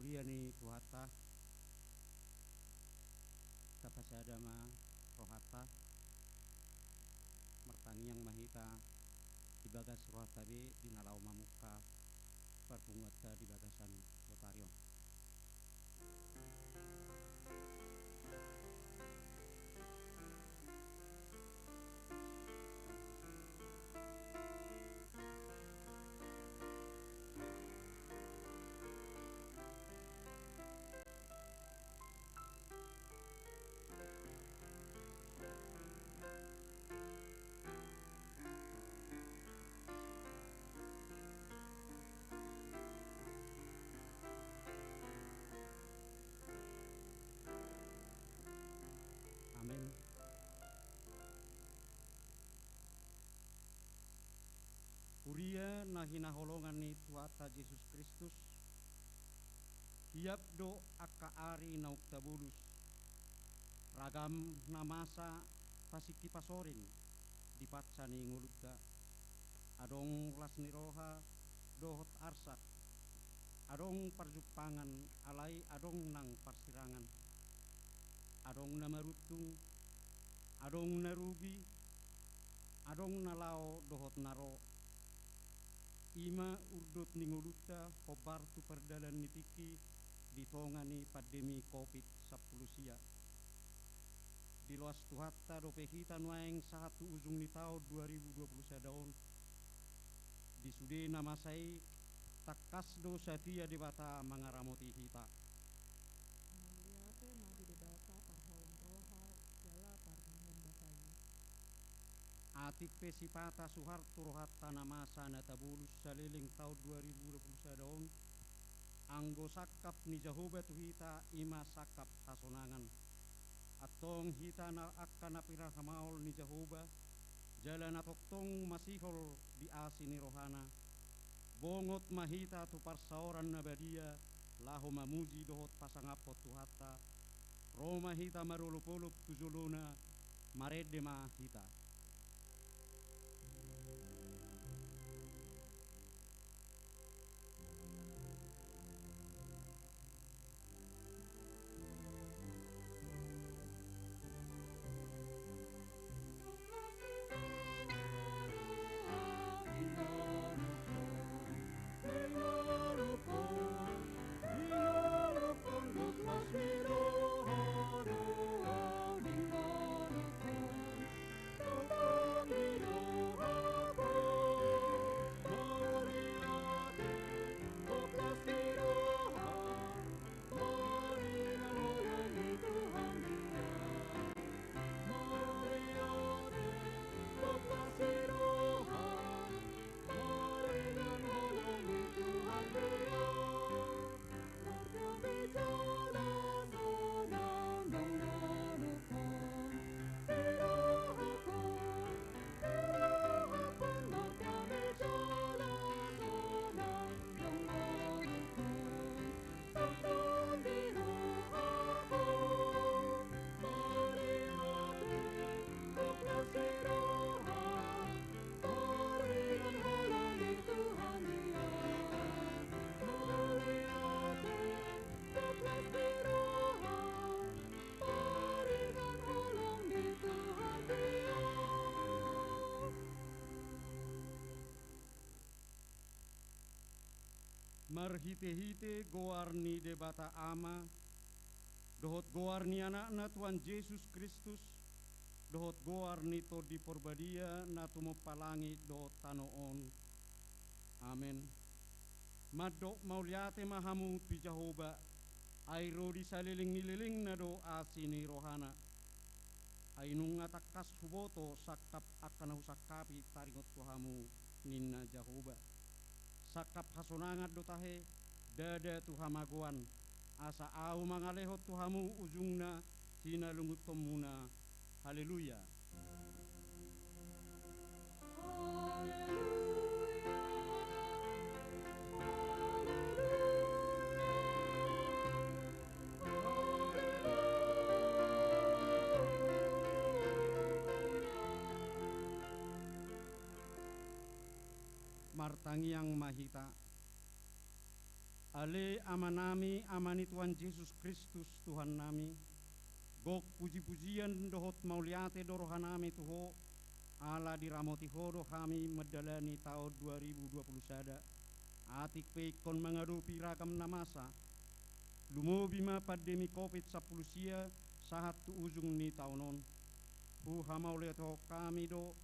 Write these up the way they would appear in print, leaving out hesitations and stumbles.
Uriani Tuhata Kapasadama Rohata Martangiang Mahita Dibagas Rohatabe Dinalau Mamuka Perpunguata di bagasan Lotario. Amin. Kuria nahinaholongan ni Tuata Yesus Kristus hiap do akaari nauktabulus ragam namasa pasiki pasoring dipatsa ni ngulukda adong las ni roha dohot arsak adong parjupangan alai adong nang parsirangan adong namarutung adong narubi adong nalao dohot naro ima urdut ninguluta hobar tu perdalan nitiki ditongani pandemi COVID-19 sia di luas tuhatta dopehita nuaeng satu ujung ni tahun 2020 daun di sude nama sai takas do satia di bata mangaramoti hita Maliate madi di bata parhawan roha jala parmangan batai atik pesipata suharto rohatta namasa natabulus saliling tahun 2020 daun anggo sakap ni Jehovah tuhita ima sakap hasonangan atong hita na akan napira kamaol ni Jehovah jalan atoktong masihol di asini rohana bongot mahita tu parsaoran nabadia laho mamuji dohot pasangapot tuhata Roma hita marulupulup tujuluna marede mahita. Marhite-hite goarni de bata ama dohot goarni anakna Tuhan Yesus Kristus dohot goarni to di porbadia na tumopalangi dohot tanoon amen madok mauliate mahamu pi Jehovah airo di saliling nililing na do asini rohana ainung atakas huboto sakap akan husakapi taringot tuhamu ninna Jehovah sakap hasonangat dotahe dada tuhamaguan asa au mangalehot tuhamu ujungna hina lungut tomuna haleluya. Martangiang mahita Ale amanami amani Tuhan Yesus Kristus Tuhan nami. Gok puji-pujian dohot mauliate dorohanami tuho. Ala diramoti hodo kami medalani tahun 2021. Atik peikon mengadupi ragam namasa. Lumobima pandemi COVID-10 sia sahat tu ujung ni tahunon. Hu hamauliato kami do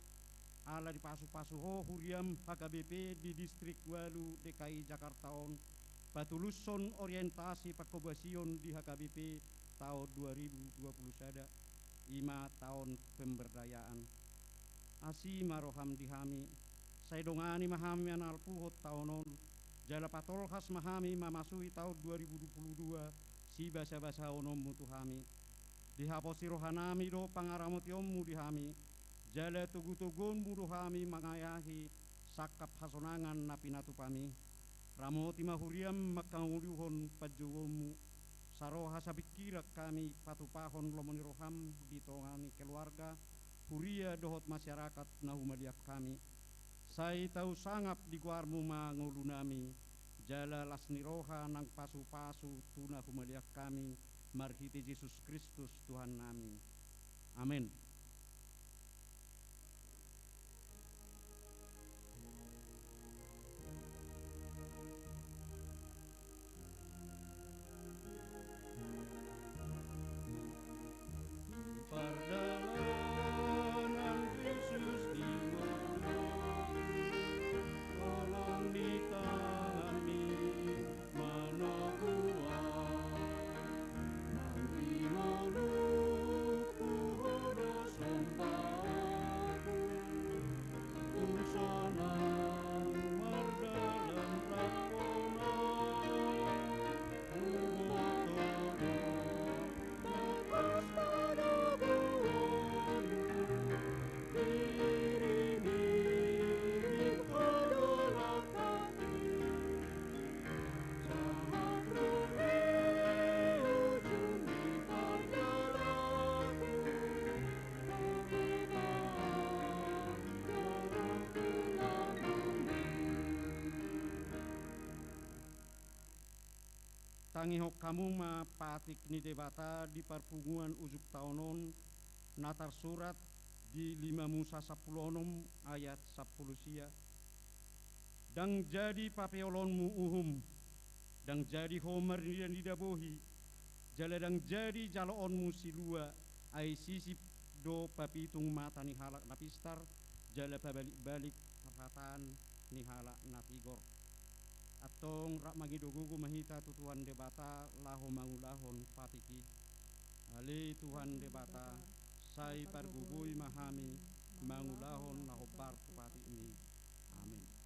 ala di pasu-pasu ho huriam HKBP di distrik Walu DKI Jakarta on. Patuluson orientasi perkobasion di HKBP tahun 2021 5 tahun pemberdayaan asi maroham dihami saya dongani mahami anal puhot tahunon jala patol khas mahami memasuki tahun 2022 si basa-basa onom mutuhami dihaposi rohanami do pangaramotiommu dihami jala tugu-tugun muduhami mangayahi sakap hasonangan napinatu pami Ramoti mahuriam makanguluhon pajuwomu saroha sabikira kami patupahon lomoni roham di tongani keluarga huria dohot masyarakat nahumadiak kami saya tahu sangap di guarmu mangulunami jala lasni roha nang pasu-pasu tuna humadiak kami marhiti Yesus Kristus Tuhan nami amin. Tangihok kamu ma patik ni debata di perpunguan ujuk tahunon natar surat di 5 Musa 10 ayat 10 sia dang jadi papeolonmu uhum dang jadi homer dan didabohi jala dang jadi jaloonmu silua ai sisip do papitung mata ni halak napistar jala pabalik-balik perhataan ni halak napigor atong rak magidogugu mahita tutuan debata laho mangulahon patiki ali Tuhan debata sai pargugui mahami mangulahon laho bar pati ini amin.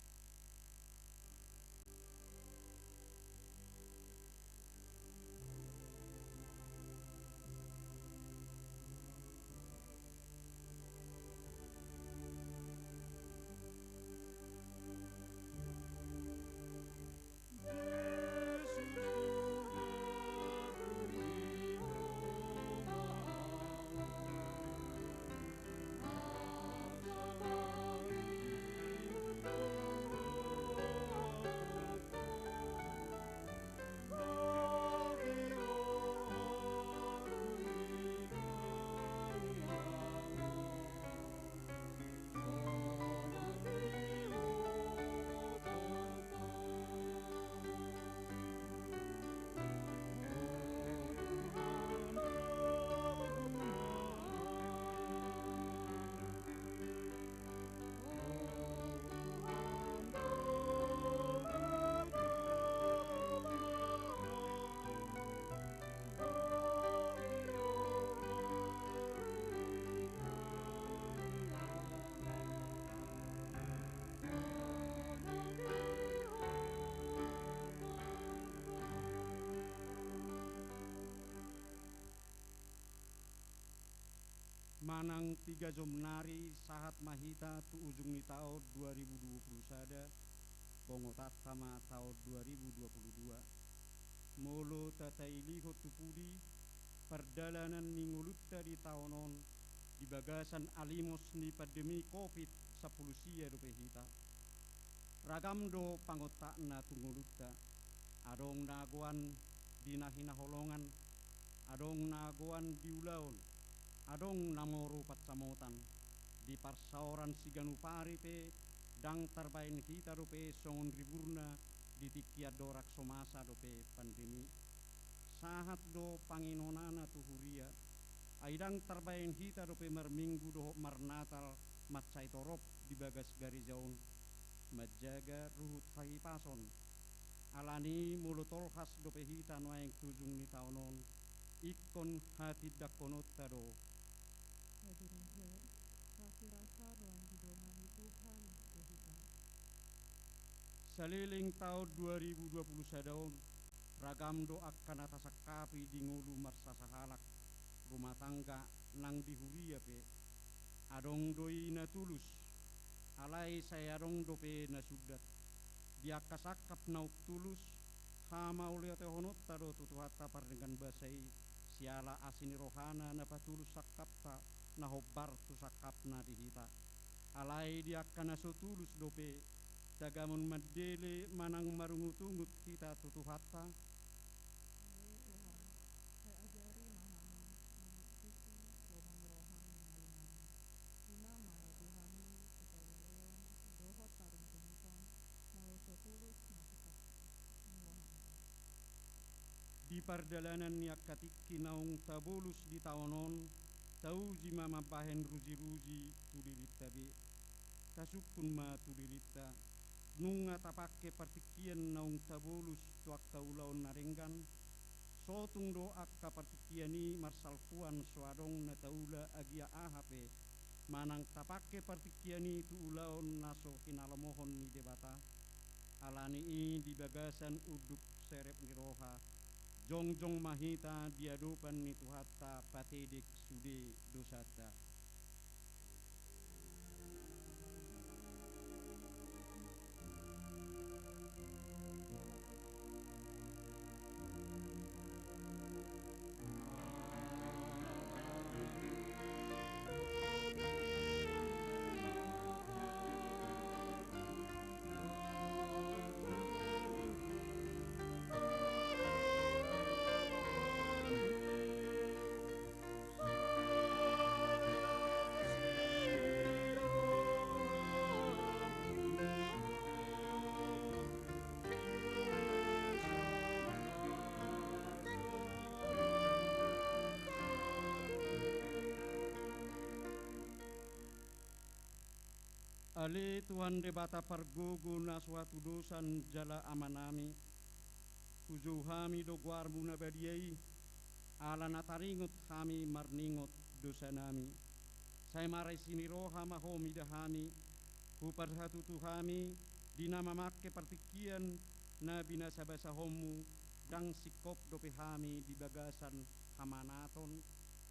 Manang 3 Jomnari sahat mahita tu ujung ni tahun 2021 bongotat sama tahun 2022 molo tatailiho tupudi perdalanan ningulutta di tahunon di bagasan alimos ni pandemi COVID-10 sia do pehita ragam do pangotakna tungulutta adong naguan di nahinaholongan, adong naguan di ulaon, adong namoru patsamotan, di parsauran siganupari pe dang tarbain hita dope songon riburna di tikia dorak somasa dope pandemi. Sahat do panginonana tuhuria, aidang tarbain hita dope marminggu do marnatal macai torop di bagas garijaun, majaga ruhut hahipason, alani mulutol khas dope hita noaeng tujung ni taunon, ikon hati dakonot tado. Hadirin kasih rasa doang didongani Tuhan kita. Saliling tahun 2020 sadaun, ragam do akan atas kapi di ngulu marsasahalak, rumah tangga nang dihuria pe, adong doi na tulus, alai saya adong dope na sudat, dia kasakap nauk tulus, hama ulia tehonot tado tutuhata pardengan basai, siala asini rohana na patulus sakapta, na hobbar tu sakapna dihita, alai dia kana so tulus dope, tagamun madele manang marungutungut kita tutuhata. Ya Tuhan, saya ajari mahami mengikuti lomang rohani malumani. Ina mara duhani kepeleon dohot taring temukan mau setulus masikap muahan. Di pardalanan niak katiki naung tabulus di taonon, tau jima mampahen ruji-ruji tulirita be, kasukun ma tulirita, nunga tapake partikian naung tabulus tuak kaulaon narenggan, sotung do akka partikiani marsalpuan soadong na taula agia ahape, manang tapake partikiani tu ulaon naso hinalamohon ni debata, alani i di bagasan uduk serep ni roha, jongjong mahita diadupan ni tuhatta patedik sude dosata. Ale Tuhan debata pargogo na suatu dosan jala amanami, kujo hami do guarmu na badiai, ala nataringot hami marningot dosa nami. Saya marai sini roha mahomi dahami, huparhatu tuhami, dinama make partikian na binasa basa homu, dang sikop dope hami di bagasan hamanaton,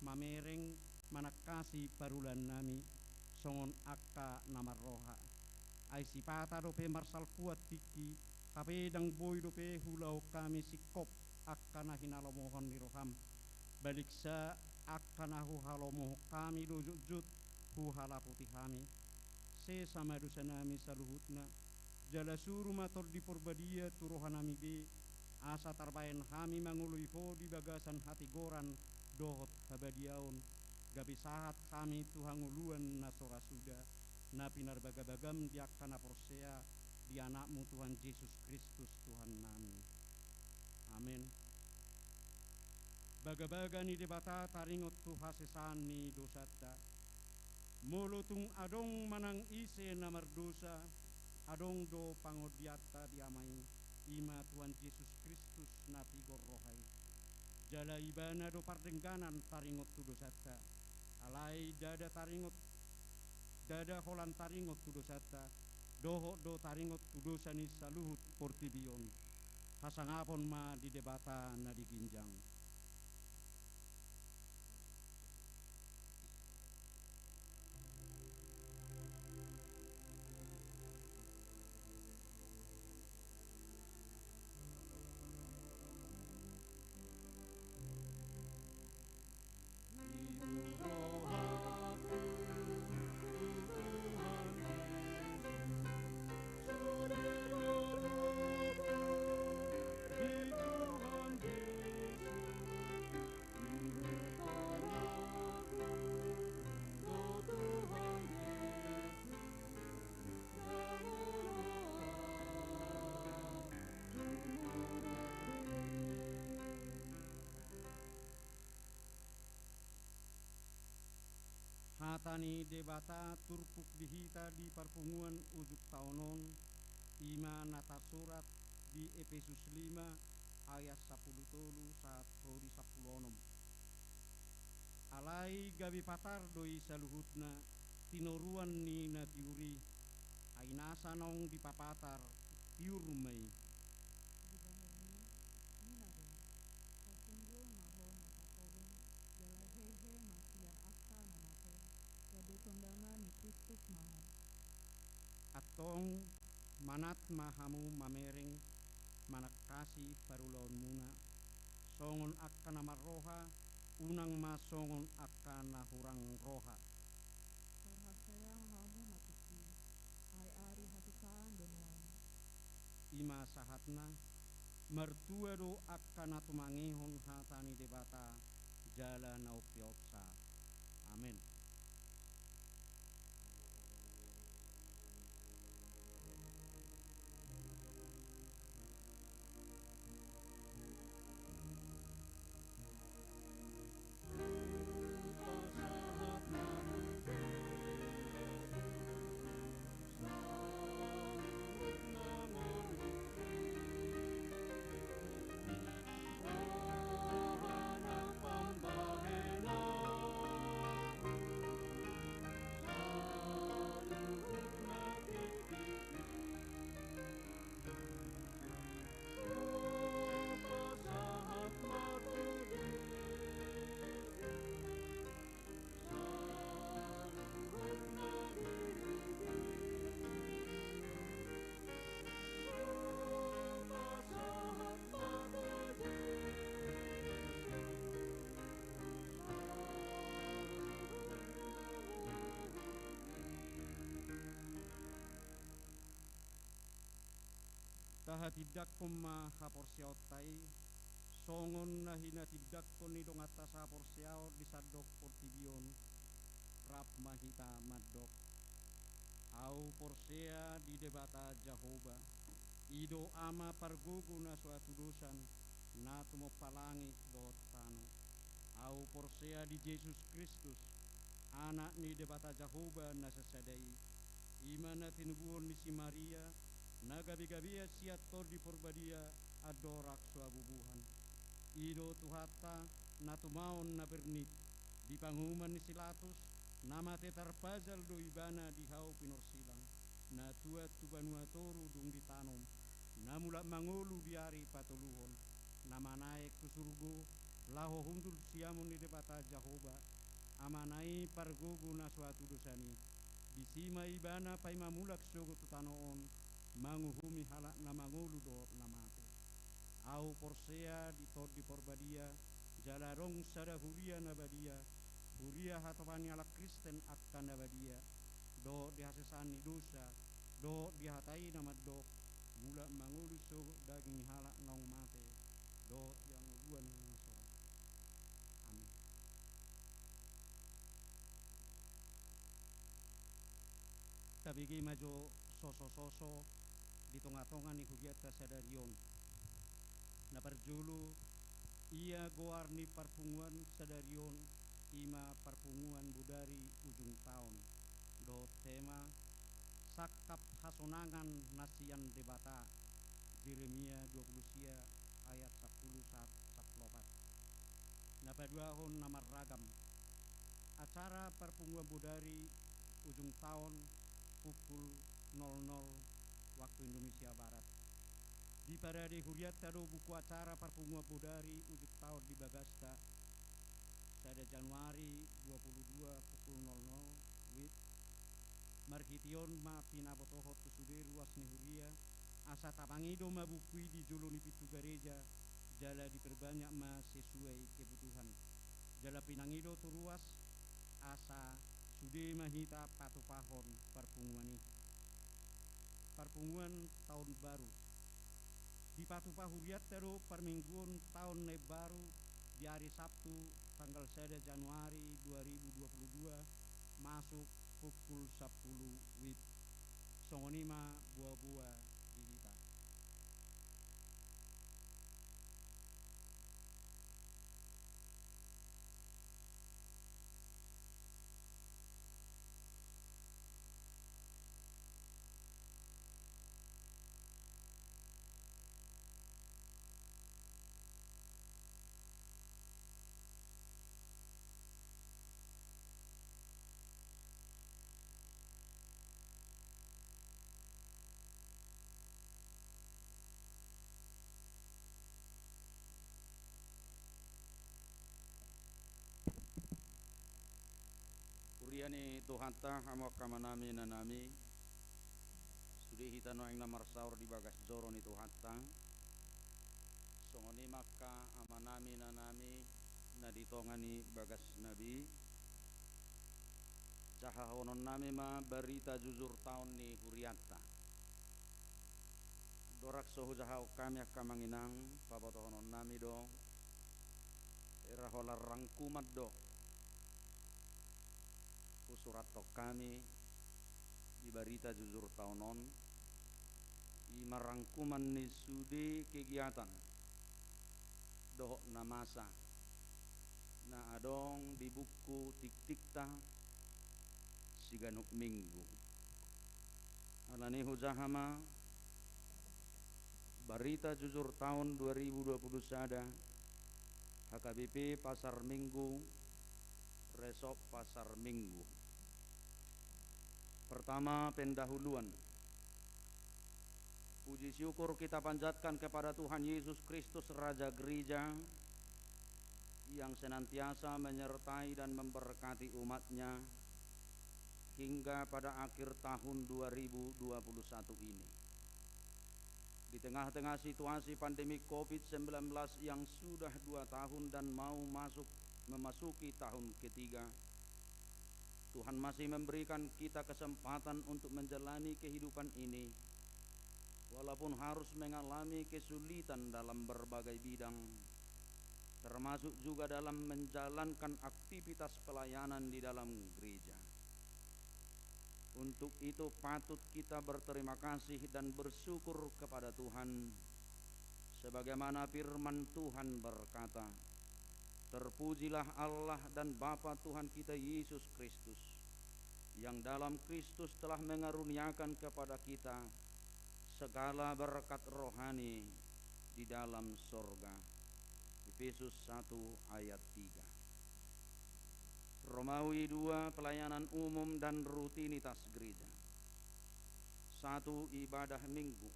mamereng manakasi parulan nami. Songon akka namar roha ai sipata dope marsal kuat tiki kapedang boy dope hulau kami sikop akka na hinalomohon ni roham balik sa akka na hu halomoh kami do jut hu halaputi kami se sama dosa nami saluhutna jala suru mator di porbadia tu rohanami be asa tarbayan kami mangului ho di bagasan hati goran dohot habadiaon gabi sahat kami Tuhan uluan na sorasuda na pinarbagabagam di akkana porsea di anakmu Tuhan Yesus Kristus Tuhan nami. Amin. Bagabaga ni debata taringot tu hasesan ni dosata. Mulutung adong manang ise na mardosa, adong do pangodiata diamai ima Tuhan Yesus Kristus na tigor rohai. Jala ibana do pardengganan taringot tu dosata. Alai dada taringot dada holan taringot tu dosata doho do taringot tu dosani saluhut portibion hasangapon ma di debata na diginjang. Hatani debata turpuk dihita di perpunguan ujuk taonon ima nata surat di Efesus 5 ayat 10 tolu saat rodi 10 alai gabi patar doi saluhutna tinoruan ni na tiuri ainasa nong di papatar tiurmei Dibahagi minare kasunggul maho matapolun jala hehe masiar aka namate gabe kondangan ni Kristus maho atong manat mahamu mamereng manakasi parulaun muna songon akkana marroha unang masongon akkana hurang roha parhasayang hamu matusi ai ari hatukaan donuan ima sahatna mertua do akkana tumangehon hatani debata jala naupiopsa amin. Tahatidak koma haporsiautai songon nahina tidak koni dong atas haporsiau disadok portibion rap mahita madok au porsea di debata Jahoba ido ama pargugu na suatu dosan na tumo palangi dot tano au porsea di Yesus Kristus anak ni debata Jahoba na sesadai imana tinubuon ni si Maria na gabi-gabia siat tor di porbadia adorak suabubuhan ido tuhata na tumaon na bernit di panghuman ni silatus nama tetar pazal do ibana di hau pinorsilang na tuat tubanua toru dung di tanom na mula mangolu diari patuluhon na manaek tu surgo laho hundul siamun di debata Jahoba amanai pargogo na suatu dosani bisima ibana pai mamulak sogo tutanoon manguhumi halak na mangolu do namate au porsea di tor di porbadia jalarong sada huria nabadia huria hatawani ala Kristen akan nabadia do dihasesani dosa do dihatai nama dok mula mangolu so daging halak nong mate do yang luan nasora amin. Tabigi majo soso-soso di tonga-tonga ni hugiata sadarion na parjulu ia goarni parpunguan sadarion ima parpunguan budari ujung tahun do tema sakap hasonangan nasian debata Jeremia 20 sia ayat 10 saat saplopat na paduahon namar ragam acara parpunguan budari ujung tahun pukul 00 waktu Indonesia Barat di parade huriat tado buku acara parpungua budari ujuk tahun di Bagasta pada Januari 22 pukul 00 wit marhition ma pinabotohot tusude ruas ni huria asa tapangido mabukui di juluni pitu gereja jala diperbanyak ma sesuai kebutuhan jala pinangido tu ruas asa sude mahita patupahon parpunguan parpunguan tahun baru di Patupah Huriat tero permingguan tahun baru di hari Sabtu tanggal 1 Januari 2022 masuk pukul 10 wib songonima buah-buah dihita Uriani Tuhanta hamok kamanami nanami sudi hita noeng namar saur di bagas joro ni Tuhanta songoni maka amanami nanami naditongani bagas nabi cahahonon nami ma berita jujur tahun ni Hurianta dorak sohu jahau kami akamanginang pabotohonon nami do eraholar rangkumat do usurat tok kami di berita jujur tahunon i marangkuman ni sudi kegiatan dohok na masa na adong di buku tik-tikta siganuk minggu alani hujahama berita jujur tahun 2021 HKBP pasar minggu resop pasar minggu. Pertama, pendahuluan. Puji syukur kita panjatkan kepada Tuhan Yesus Kristus Raja Gereja yang senantiasa menyertai dan memberkati umatnya hingga pada akhir tahun 2021 ini. Di tengah-tengah situasi pandemi COVID-19 yang sudah 2 tahun dan mau memasuki tahun ketiga, Tuhan masih memberikan kita kesempatan untuk menjalani kehidupan ini walaupun harus mengalami kesulitan dalam berbagai bidang termasuk juga dalam menjalankan aktivitas pelayanan di dalam gereja. Untuk itu patut kita berterima kasih dan bersyukur kepada Tuhan sebagaimana firman Tuhan berkata, terpujilah Allah dan Bapa Tuhan kita Yesus Kristus yang dalam Kristus telah mengaruniakan kepada kita segala berkat rohani di dalam sorga. Efesus 1 ayat 3. Romawi 2 pelayanan umum dan rutinitas gereja. 1 ibadah minggu.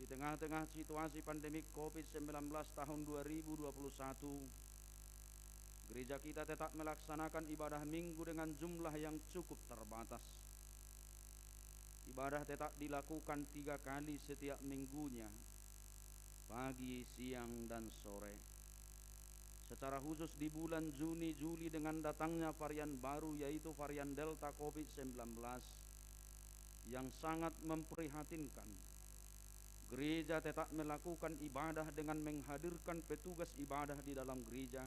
Di tengah-tengah situasi pandemi COVID-19 tahun 2021, gereja kita tetap melaksanakan ibadah minggu dengan jumlah yang cukup terbatas. Ibadah tetap dilakukan 3 kali setiap minggunya, pagi, siang, dan sore. Secara khusus di bulan Juni-Juli dengan datangnya varian baru yaitu varian Delta COVID-19 yang sangat memprihatinkan, gereja tetap melakukan ibadah dengan menghadirkan petugas ibadah di dalam gereja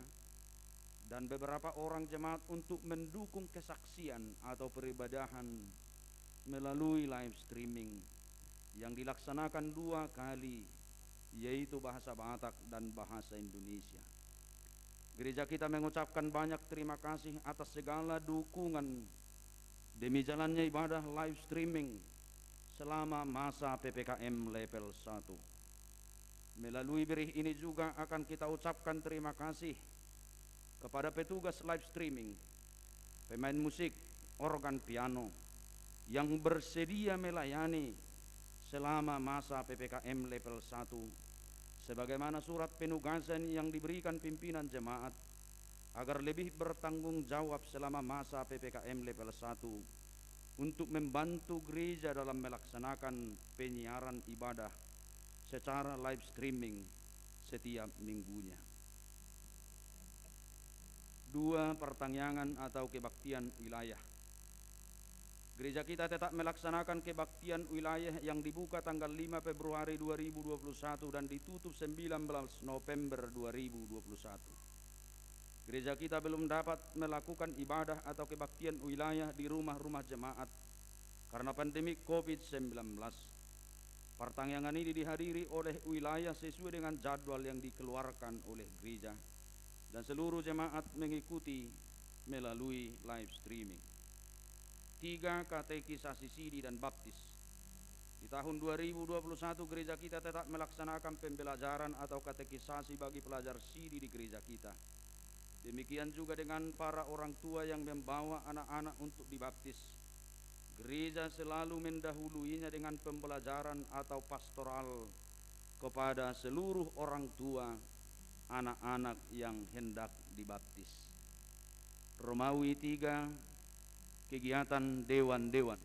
dan beberapa orang jemaat untuk mendukung kesaksian atau peribadahan melalui live streaming yang dilaksanakan 2 kali, yaitu bahasa Batak dan bahasa Indonesia. Gereja kita mengucapkan banyak terima kasih atas segala dukungan demi jalannya ibadah live streaming selama masa PPKM level 1. Melalui berih ini juga akan kita ucapkan terima kasih kepada petugas live streaming, pemain musik, organ piano yang bersedia melayani selama masa PPKM level 1 sebagaimana surat penugasan yang diberikan pimpinan jemaat agar lebih bertanggung jawab selama masa PPKM level 1 untuk membantu gereja dalam melaksanakan penyiaran ibadah secara live streaming setiap minggunya. 2 pertangyangan atau kebaktian wilayah. Gereja kita tetap melaksanakan kebaktian wilayah yang dibuka tanggal 5 Februari 2021 dan ditutup 19 November 2021. Gereja kita belum dapat melakukan ibadah atau kebaktian wilayah di rumah-rumah jemaat karena pandemi COVID-19. Pertangyangan ini dihadiri oleh wilayah sesuai dengan jadwal yang dikeluarkan oleh gereja dan seluruh jemaat mengikuti melalui live streaming. 3 katekisasi sidi dan baptis. Di tahun 2021 gereja kita tetap melaksanakan pembelajaran atau katekisasi bagi pelajar sidi di gereja kita. Demikian juga dengan para orang tua yang membawa anak-anak untuk dibaptis. Gereja selalu mendahuluinya dengan pembelajaran atau pastoral kepada seluruh orang tua anak-anak yang hendak dibaptis. Romawi 3, kegiatan dewan-dewan.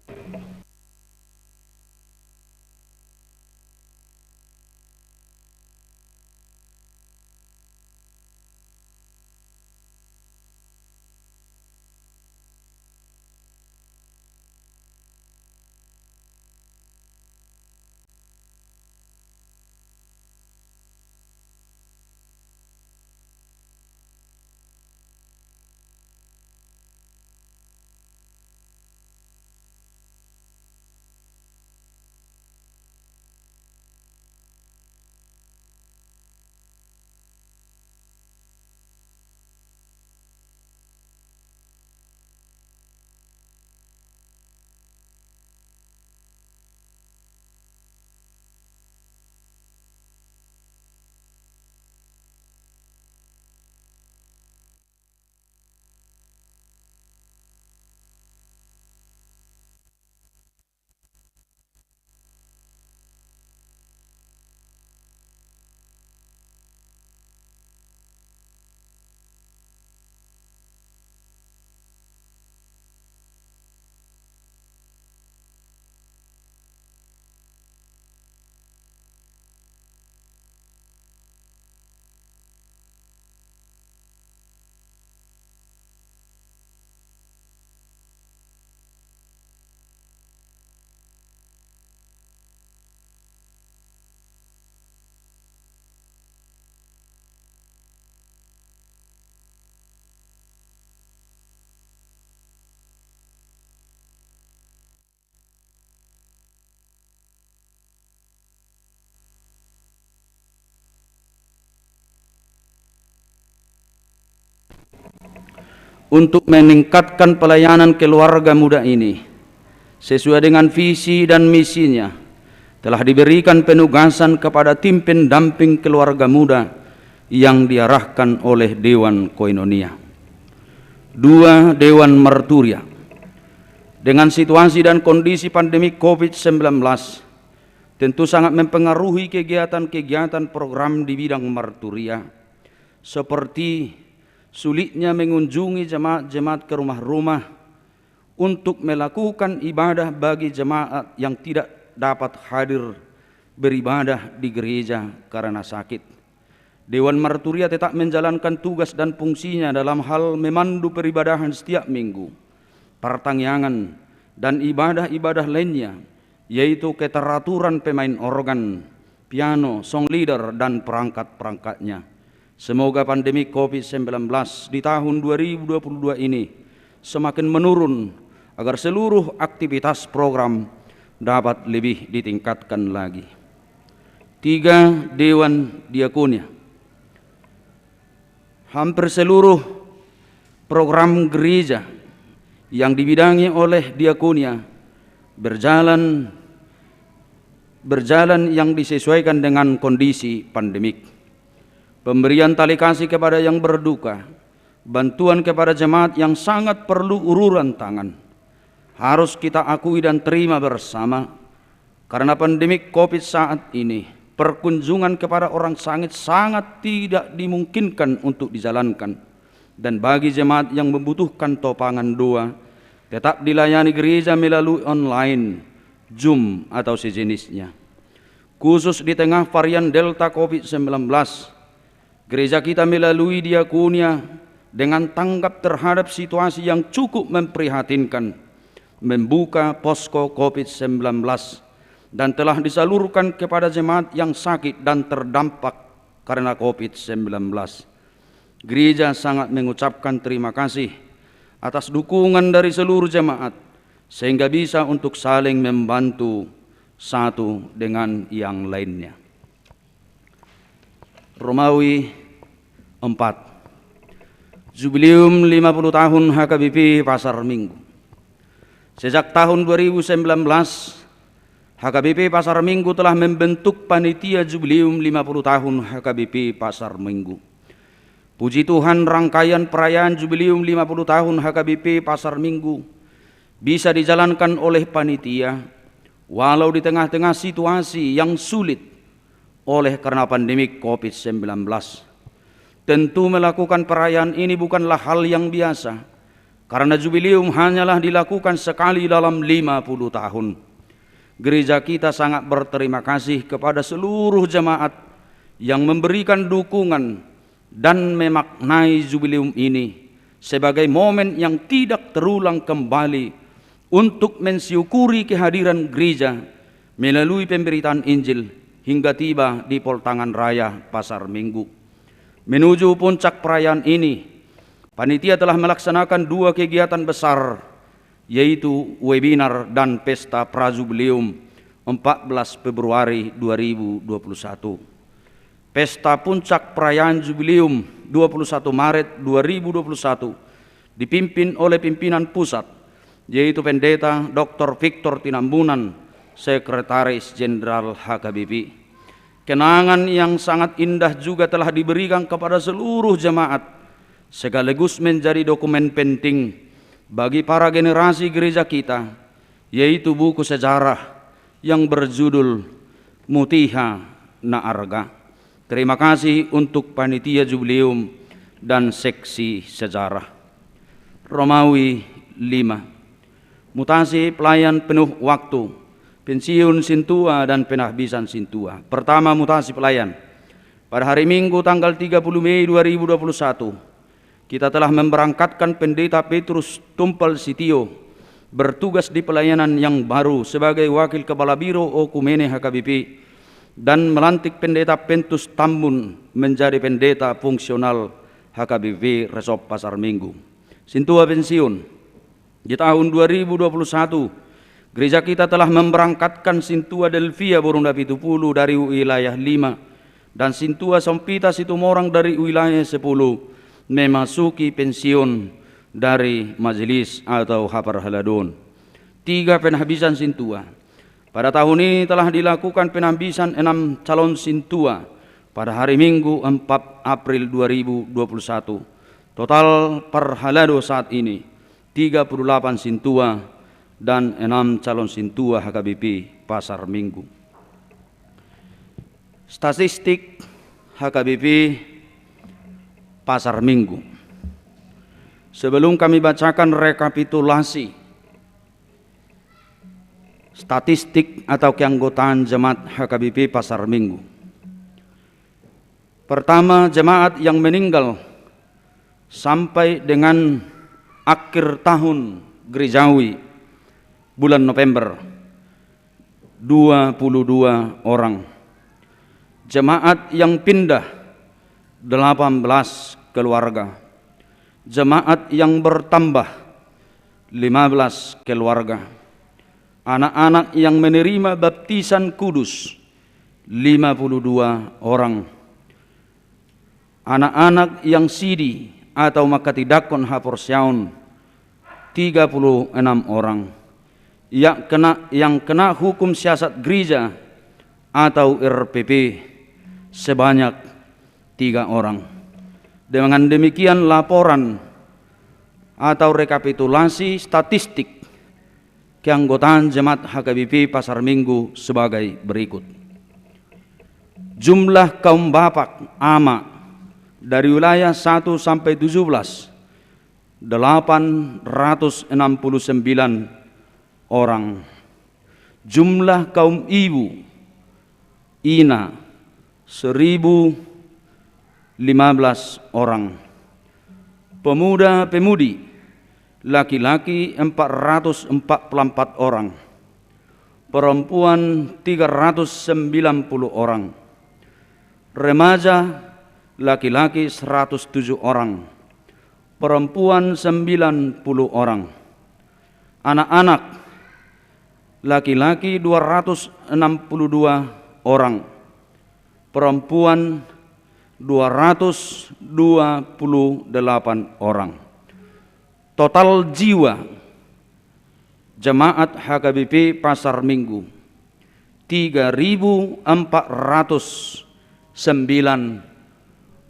Untuk meningkatkan pelayanan keluarga muda ini sesuai dengan visi dan misinya, telah diberikan penugasan kepada tim pendamping keluarga muda yang diarahkan oleh Dewan Koinonia. 2. Dewan Marturia. Dengan situasi dan kondisi pandemi COVID-19, tentu sangat mempengaruhi kegiatan-kegiatan program di bidang marturia, seperti sulitnya mengunjungi jemaat-jemaat ke rumah-rumah untuk melakukan ibadah bagi jemaat yang tidak dapat hadir beribadah di gereja karena sakit. Dewan Marturia tetap menjalankan tugas dan fungsinya dalam hal memandu peribadahan setiap minggu, pertangyangan, dan ibadah-ibadah lainnya, yaitu keteraturan pemain organ, piano, song leader, dan perangkat-perangkatnya. Semoga pandemi COVID-19 di tahun 2022 ini semakin menurun agar seluruh aktivitas program dapat lebih ditingkatkan lagi. 3. Dewan Diakonia. Hampir seluruh program gereja yang dibidangi oleh diakonia berjalan yang disesuaikan dengan kondisi pandemik. Pemberian tali kasih kepada yang berduka, bantuan kepada jemaat yang sangat perlu uluran tangan, harus kita akui dan terima bersama. Karena pandemik COVID saat ini, perkunjungan kepada orang sakit sangat tidak dimungkinkan untuk dijalankan. Dan bagi jemaat yang membutuhkan topangan doa, tetap dilayani gereja melalui online, Zoom atau sejenisnya. Khusus di tengah varian Delta COVID-19, gereja kita melalui diakonia dengan tanggap terhadap situasi yang cukup memprihatinkan, membuka posko COVID-19 dan telah disalurkan kepada jemaat yang sakit dan terdampak karena COVID-19. Gereja sangat mengucapkan terima kasih atas dukungan dari seluruh jemaat sehingga bisa untuk saling membantu satu dengan yang lainnya. Romawi 4. Jubileum 50 tahun HKBP Pasar Minggu. Sejak tahun 2019, HKBP Pasar Minggu telah membentuk panitia Jubileum 50 tahun HKBP Pasar Minggu. Puji Tuhan, rangkaian perayaan Jubileum 50 tahun HKBP Pasar Minggu bisa dijalankan oleh panitia walau di tengah-tengah situasi yang sulit oleh karena pandemi COVID-19. Tentu melakukan perayaan ini bukanlah hal yang biasa, Karena jubileum hanyalah dilakukan sekali dalam 50 tahun. Gereja kita sangat berterima kasih kepada seluruh jemaat yang memberikan dukungan dan memaknai jubileum ini sebagai momen yang tidak terulang kembali untuk mensyukuri kehadiran gereja melalui pemberitaan Injil hingga tiba di Poltangan Raya Pasar Minggu. Menuju puncak perayaan ini, panitia telah melaksanakan 2 kegiatan besar, yaitu webinar dan pesta prajubileum 14 Februari 2021. Pesta puncak perayaan jubileum 21 Maret 2021 dipimpin oleh pimpinan pusat, yaitu Pendeta Dr. Victor Tinambunan, Sekretaris Jenderal HKBP. Kenangan yang sangat indah juga telah diberikan kepada seluruh jemaat, sekaligus menjadi dokumen penting bagi para generasi gereja kita, yaitu buku sejarah yang berjudul Mutiha na Arga. Terima kasih untuk panitia jubileum dan seksi sejarah. Romawi 5. Mutasi pelayan penuh waktu, pensiun Sintua dan penahbisan Sintua. Pertama, mutasi pelayan. Pada hari Minggu tanggal 30 Mei 2021, kita telah memberangkatkan Pendeta Petrus Tumpal Sitio bertugas di pelayanan yang baru sebagai Wakil Kepala Biro Okumene HKBP dan melantik Pendeta Pentus Tambun menjadi Pendeta Fungsional HKBP Resop Pasar Minggu. Sintua pensiun. Di tahun 2021, gereja kita telah memberangkatkan Sintua Delvia Borunda Pitupulu dari wilayah 5 dan Sintua Sompita Situmorang dari wilayah 10 memasuki pensiun dari majelis atau Hapar Haladon. 3 penahbisan Sintua. Pada tahun ini telah dilakukan penahbisan 6 calon Sintua pada hari Minggu 4 April 2021. Total per Halado saat ini 38 Sintua dan 6 calon Sintua HKBP Pasar Minggu. Statistik HKBP Pasar Minggu. Sebelum kami bacakan rekapitulasi statistik atau keanggotaan jemaat HKBP Pasar Minggu. Pertama, jemaat yang meninggal sampai dengan akhir tahun gerejawi bulan November 22 orang. Jemaat yang pindah 18 keluarga. Jemaat yang bertambah 15 keluarga. Anak-anak yang menerima baptisan kudus 52 orang. Anak-anak yang sidi atau makatidakon haporsiaun 36 orang. Yang kena hukum siasat gereja atau RPP sebanyak 3 orang. Dengan demikian laporan atau rekapitulasi statistik keanggotaan jemaat HKBP Pasar Minggu sebagai berikut. Jumlah kaum bapak ama dari wilayah 1 sampai 17 869 orang. Jumlah kaum ibu ina 1015 orang. Pemuda-pemudi laki-laki 444 orang, perempuan 390 orang, remaja laki-laki 107 orang, perempuan 90 orang, anak-anak laki-laki 262 orang, perempuan 228 orang. Total jiwa jemaat HKBP Pasar Minggu 3.409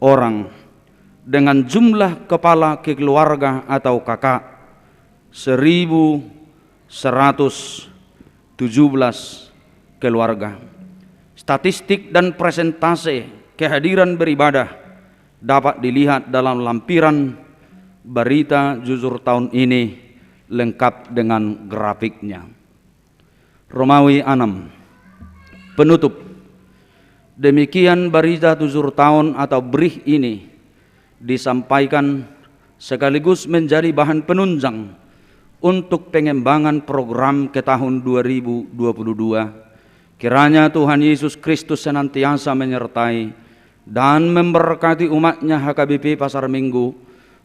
orang, dengan jumlah kepala keluarga atau kakak 1.117 keluarga. Statistik dan presentase kehadiran beribadah dapat dilihat dalam lampiran berita jujur tahun ini lengkap dengan grafiknya. Romawi 6. Penutup. Demikian berita jujur tahun atau brih ini disampaikan sekaligus menjadi bahan penunjang untuk pengembangan program ke tahun 2022. Kiranya Tuhan Yesus Kristus senantiasa menyertai dan memberkati umatnya HKBP Pasar Minggu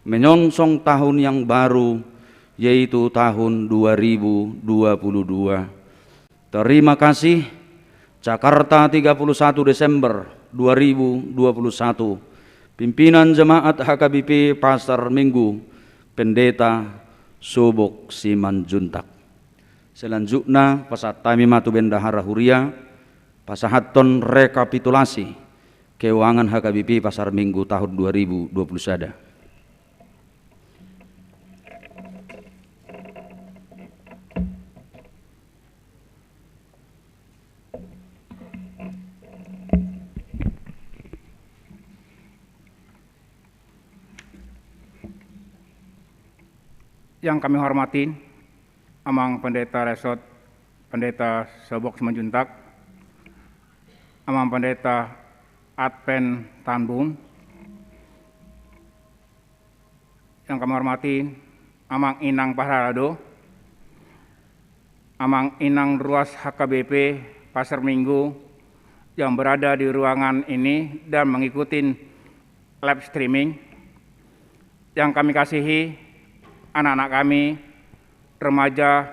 menyongsong tahun yang baru, yaitu tahun 2022. Terima kasih. Jakarta 31 Desember 2021. Pimpinan Jemaat HKBP Pasar Minggu, Pendeta Sobok Simanjuntak. Selanjutnya pasat tami matu bendahara huria pasahaton rekapitulasi keuangan HKBP Pasar Minggu tahun 2021. Yang kami hormati Amang Pendeta Resort Pendeta Sobok Simanjuntak, Amang Pendeta Advent Tanbung, yang kami hormati Amang Inang Paharado, Amang Inang Ruas HKBP Pasar Minggu yang berada di ruangan ini dan mengikuti live streaming, yang kami kasihi anak-anak kami, remaja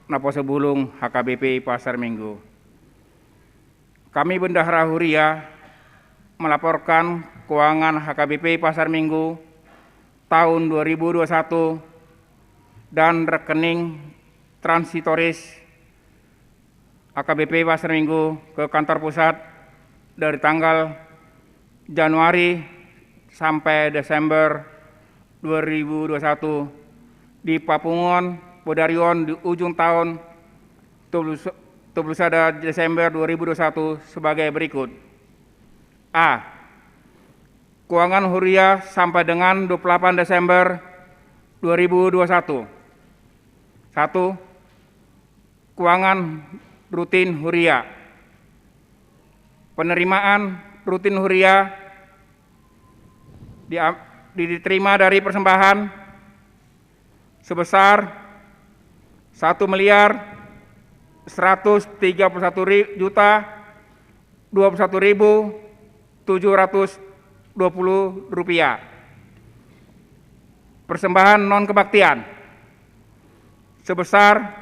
Naposo Bulung HKBP Pasar Minggu. Kami Bendahara Huria melaporkan keuangan HKBP Pasar Minggu tahun 2021 dan rekening transitoris HKBP Pasar Minggu ke kantor pusat dari tanggal Januari sampai Desember 2021 di Papungon Bodarion di ujung tahun 21 Desember 2021 sebagai berikut. A. Keuangan Huria sampai dengan 28 Desember 2021. 1. Keuangan rutin Huria. Penerimaan rutin Huria diterima dari persembahan sebesar 1.121.021.720 rupiah. Persembahan non kebaktian sebesar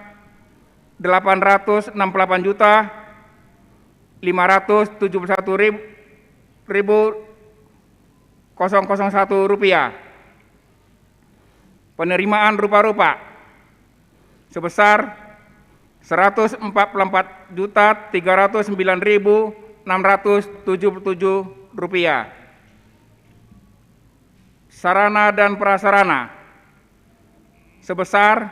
868.571.001 rupiah. Penerimaan rupa-rupa sebesar 144.309.677 rupiah. Sarana dan prasarana sebesar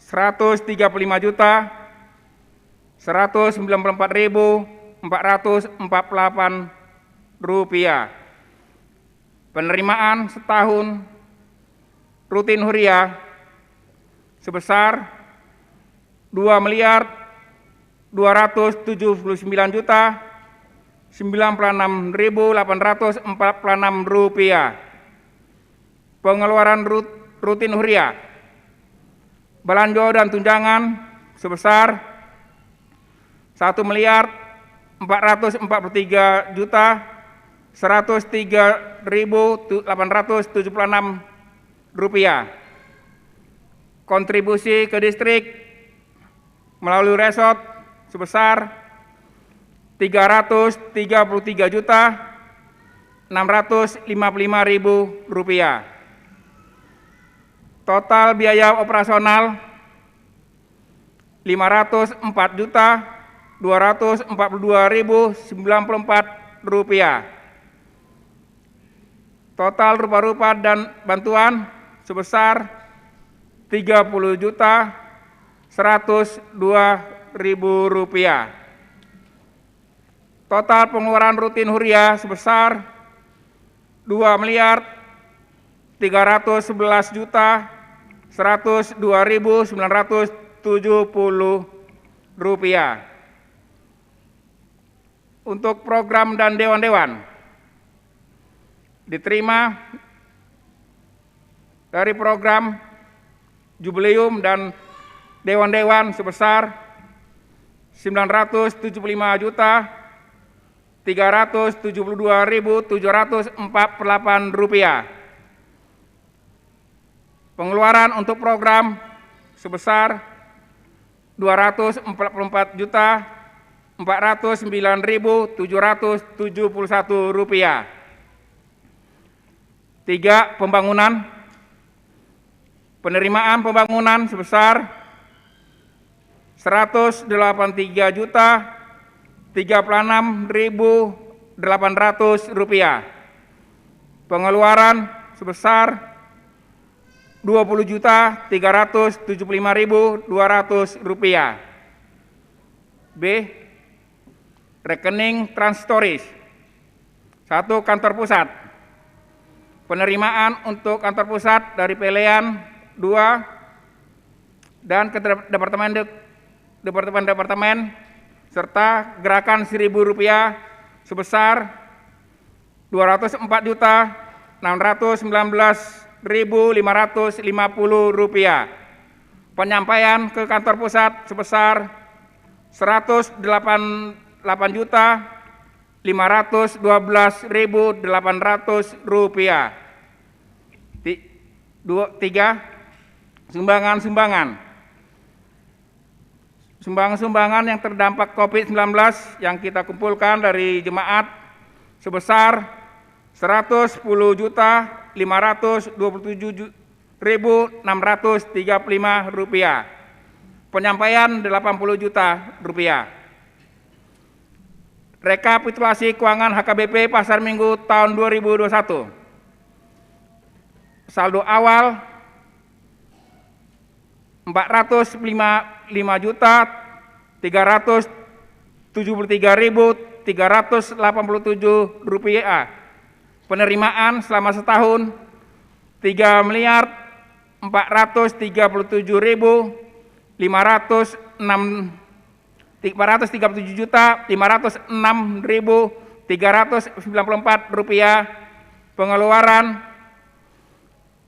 135.194.448 rupiah. Penerimaan setahun rutin Huria sebesar 2.279.096.846 rupiah. Pengeluaran rutin Huria, belanja dan tunjangan sebesar 1.433.103.876 rupiah. Kontribusi ke distrik melalui resort sebesar 333.655.000 rupiah. Total biaya operasional 504.242.094 rupiah. Total rupa-rupa dan bantuan sebesar 30.102.000 rupiah. Total pengeluaran rutin Huria sebesar 2.300.000.000 311.102.970 rupiah. Untuk program dan dewan-dewan diterima dari program jubileum dan dewan-dewan sebesar 975.372.748 rupiah. Pengeluaran untuk program sebesar 244.409.771 rupiah. 3. Pembangunan. Penerimaan pembangunan sebesar 183.036.800 rupiah. Pengeluaran sebesar 20.375.200 rupiah. B. Rekening Transtoris. 1. Kantor pusat. Penerimaan untuk kantor pusat dari Pelean 2 dan ke departemen serta gerakan Rp1.000 sebesar 204.619.550 rupiah. Penyampaian ke kantor pusat sebesar 188.512.800 rupiah. 3. Sumbangan-sumbangan. Sumbangan yang terdampak COVID-19 yang kita kumpulkan dari jemaat sebesar 110.527.635 rupiah. Penyampaian 80 juta rupiah. Rekapitulasi keuangan HKBP Pasar Minggu tahun 2021. Saldo awal 455.373.387 rupiah. Penerimaan selama setahun 3.437.506.394 rupiah. Pengeluaran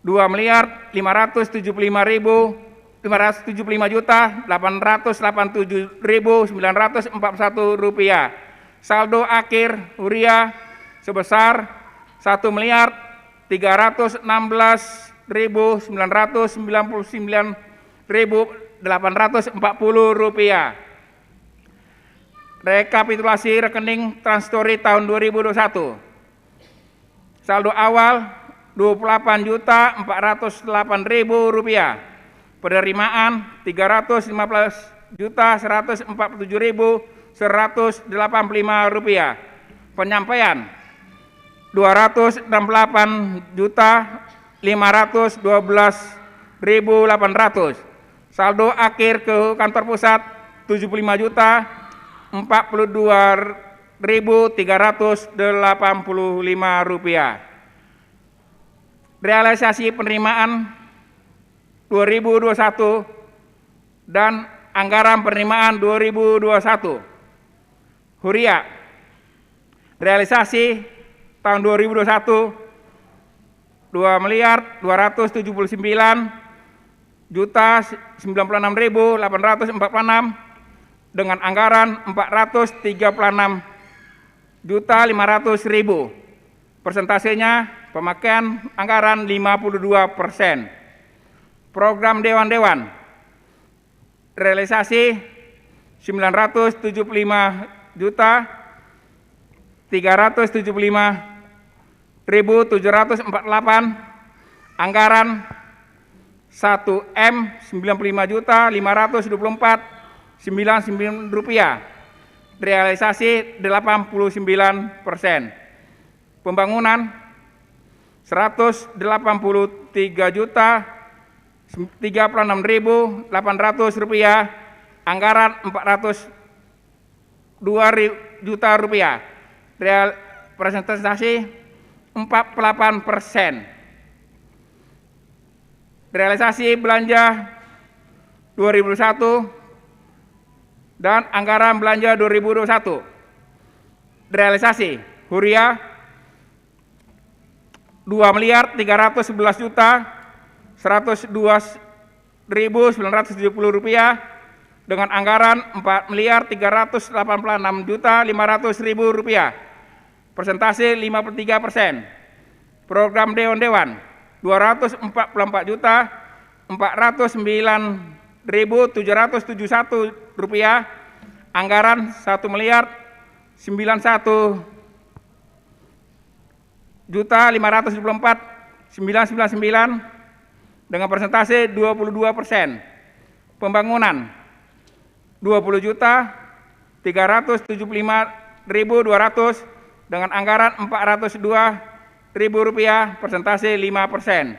2.575.887.941 rupiah. Saldo akhir Huria sebesar 1.319.999.840 rupiah. Rekapitulasi rekening Transstory tahun 2021. Saldo awal 28.408.000 rupiah. Penerimaan 350.147.185 rupiah. Penyampaian 268.512.800. Saldo akhir ke kantor pusat 75.042.385 rupiah. Realisasi penerimaan 2021 dan anggaran penerimaan 2021. Huria. Realisasi tahun 2021 2.299.096.846 dengan anggaran 436.500.000. Persentasenya pemakaian anggaran 52%. Program dewan-dewan realisasi 975.375.748, anggaran 1.M95.524.99 rupiah. Realisasi 89%. Pembangunan 183.036.800 rupiah, anggaran 402 juta rupiah. Real presentasi 48%. realisasi belanja 2021 dan anggaran belanja 2021. Realisasi Huria 2.311.102.970 rupiah dengan anggaran 4.386.500.000 rupiah. Persentase 53%. Program Dewan 244.409.771 rupiah. Anggaran 1.91.524.999 dengan persentase 22%. Pembangunan 20.375.200 dengan anggaran 402.000 rupiah, persentase 5%.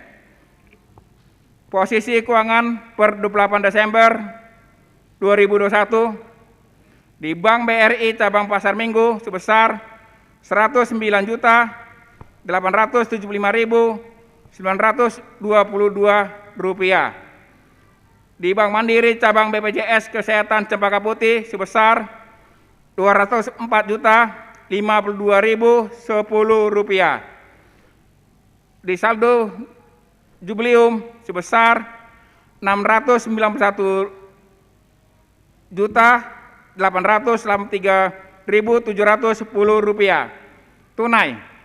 Posisi keuangan per 28 Desember 2021 di Bank BRI cabang Pasar Minggu sebesar 109.875.922 rupiah. Di Bank Mandiri cabang BPJS Kesehatan Cempaka Putih sebesar 204.052.010 rupiah. Di saldo Jubileum sebesar 691.883.710 rupiah. Tunai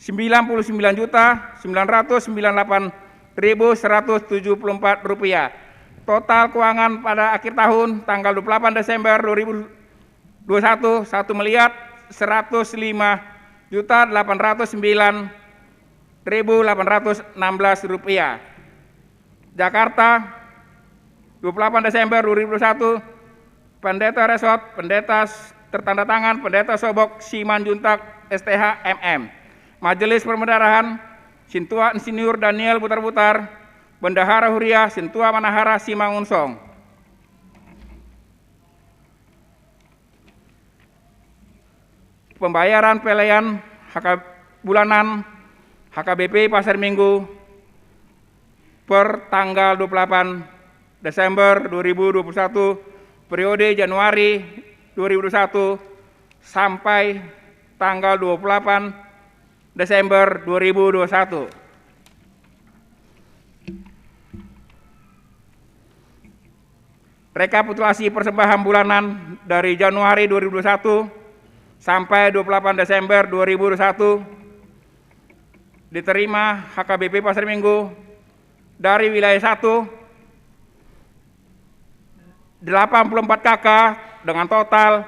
99.998.174 rupiah. Total keuangan pada akhir tahun tanggal 28 Desember 2021 1.105.809.816 rupiah. Jakarta 28 Desember 2021 Pendeta Resort, Pendeta tertanda tangan Pendeta Sobok Simanjuntak STH MM. Majelis Permendarahan Sintua Insinyur Daniel Butar-Butar, Bendahara Huria Sintua Manahara Simangunsong. Pembayaran pelayan bulanan HKBP Pasar Minggu per tanggal 28 Desember 2021 periode Januari 2021 sampai tanggal 28 Desember 2021. Rekapitulasi persembahan bulanan dari Januari 2021 sampai 28 Desember 2021 diterima HKBP Pasar Minggu dari wilayah 1 84 KK dengan total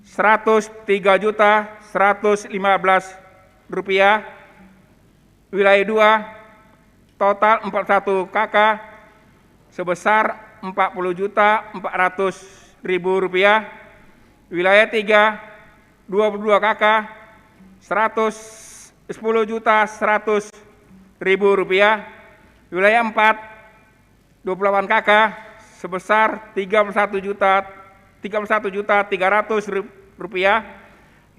103.115 rupiah. Wilayah 2 total 41 KK sebesar 40.400.000 rupiah. Wilayah 3 22 KK 110.100.000 rupiah. Wilayah 4 28 KK sebesar 31.300.000 rupiah.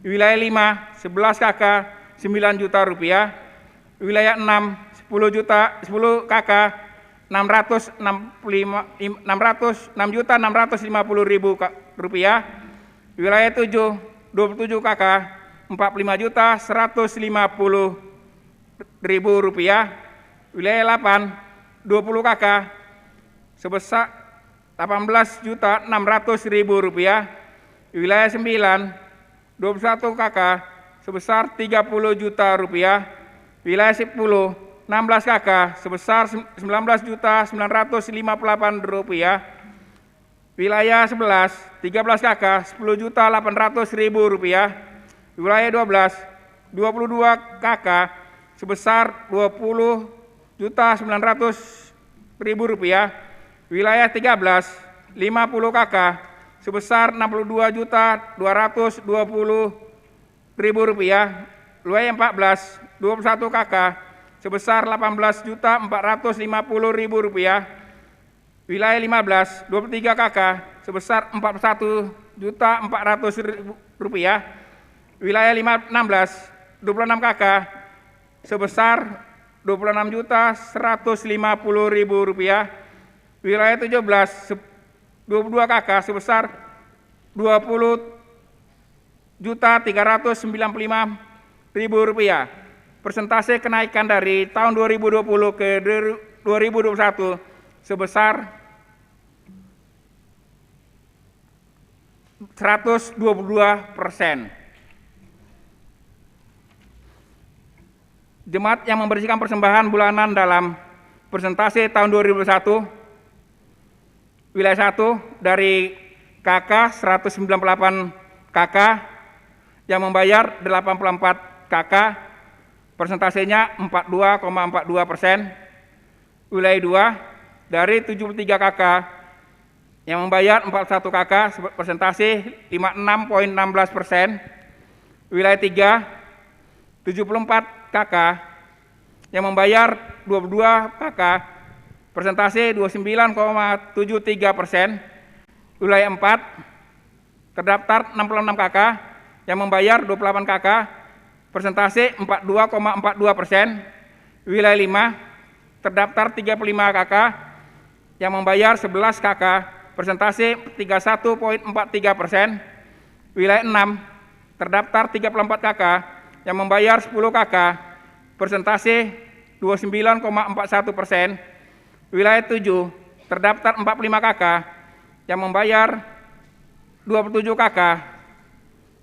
Wilayah 5 11 KK 9 juta rupiah. Wilayah 6 10 KK 606.650.000 rupiah. Wilayah 7 27 KK 45.150.000 rupiah. Wilayah 8 20 KK sebesar 18.600.000 rupiah. Wilayah 9 21 KK sebesar 30 juta rupiah. Wilayah 10 16 KK sebesar 19.958 rupiah. Wilayah 11 13 KK 10.800.000 rupiah. Wilayah 12 22 KK sebesar 20.900.000 rupiah. Wilayah 13 50 KK sebesar 62.220.000 rupiah. Wilayah 14 21 KK sebesar 18.450.000 rupiah. Wilayah 15 23 KK sebesar 41.400.000 rupiah. Wilayah 16 26 KK sebesar Rp26.150.000. Wilayah 17 22 KK sebesar Rp20.395.000. Persentase kenaikan dari tahun 2020 ke 2021 sebesar 122%. Jemaat yang membersihkan persembahan bulanan dalam persentase tahun 2021, wilayah 1 dari KK 198 KK yang membayar 84 KK, persentasenya 42,42%. Wilayah 2 dari 73 KK yang membayar 41 KK, persentase 56,16%. Wilayah 3 74 KK yang membayar 22 KK, persentase 29,73%. Wilayah 4 terdaftar 66 KK yang membayar 28 KK, persentase 42,42%. Wilayah 5 terdaftar 35 KK yang membayar 11 KK, persentase 31,43%. Wilayah 6 terdaftar 34 KK yang membayar 10 KK, persentase 29,41%. Wilayah 7 terdaftar 45 KK yang membayar 27 KK,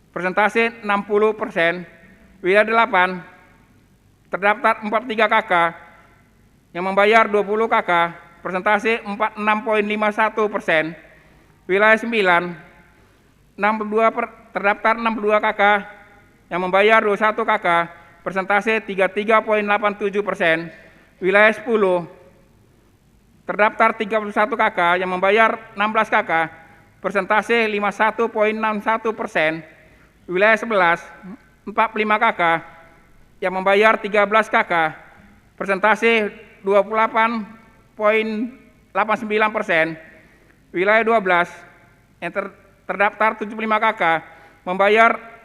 persentase 60%. Wilayah 8 terdaftar 43 KK yang membayar 20 KK, persentase 46,51%. Wilayah 9 terdaftar 62 KK yang membayar 21 KK, persentase 33,87%. Wilayah 10 terdaftar 31 KK yang membayar 16 KK, persentase 51,61%. Wilayah 11 45 KK yang membayar 13 KK, persentase 28,89%. Wilayah 12 yang terdaftar 75 KK membayar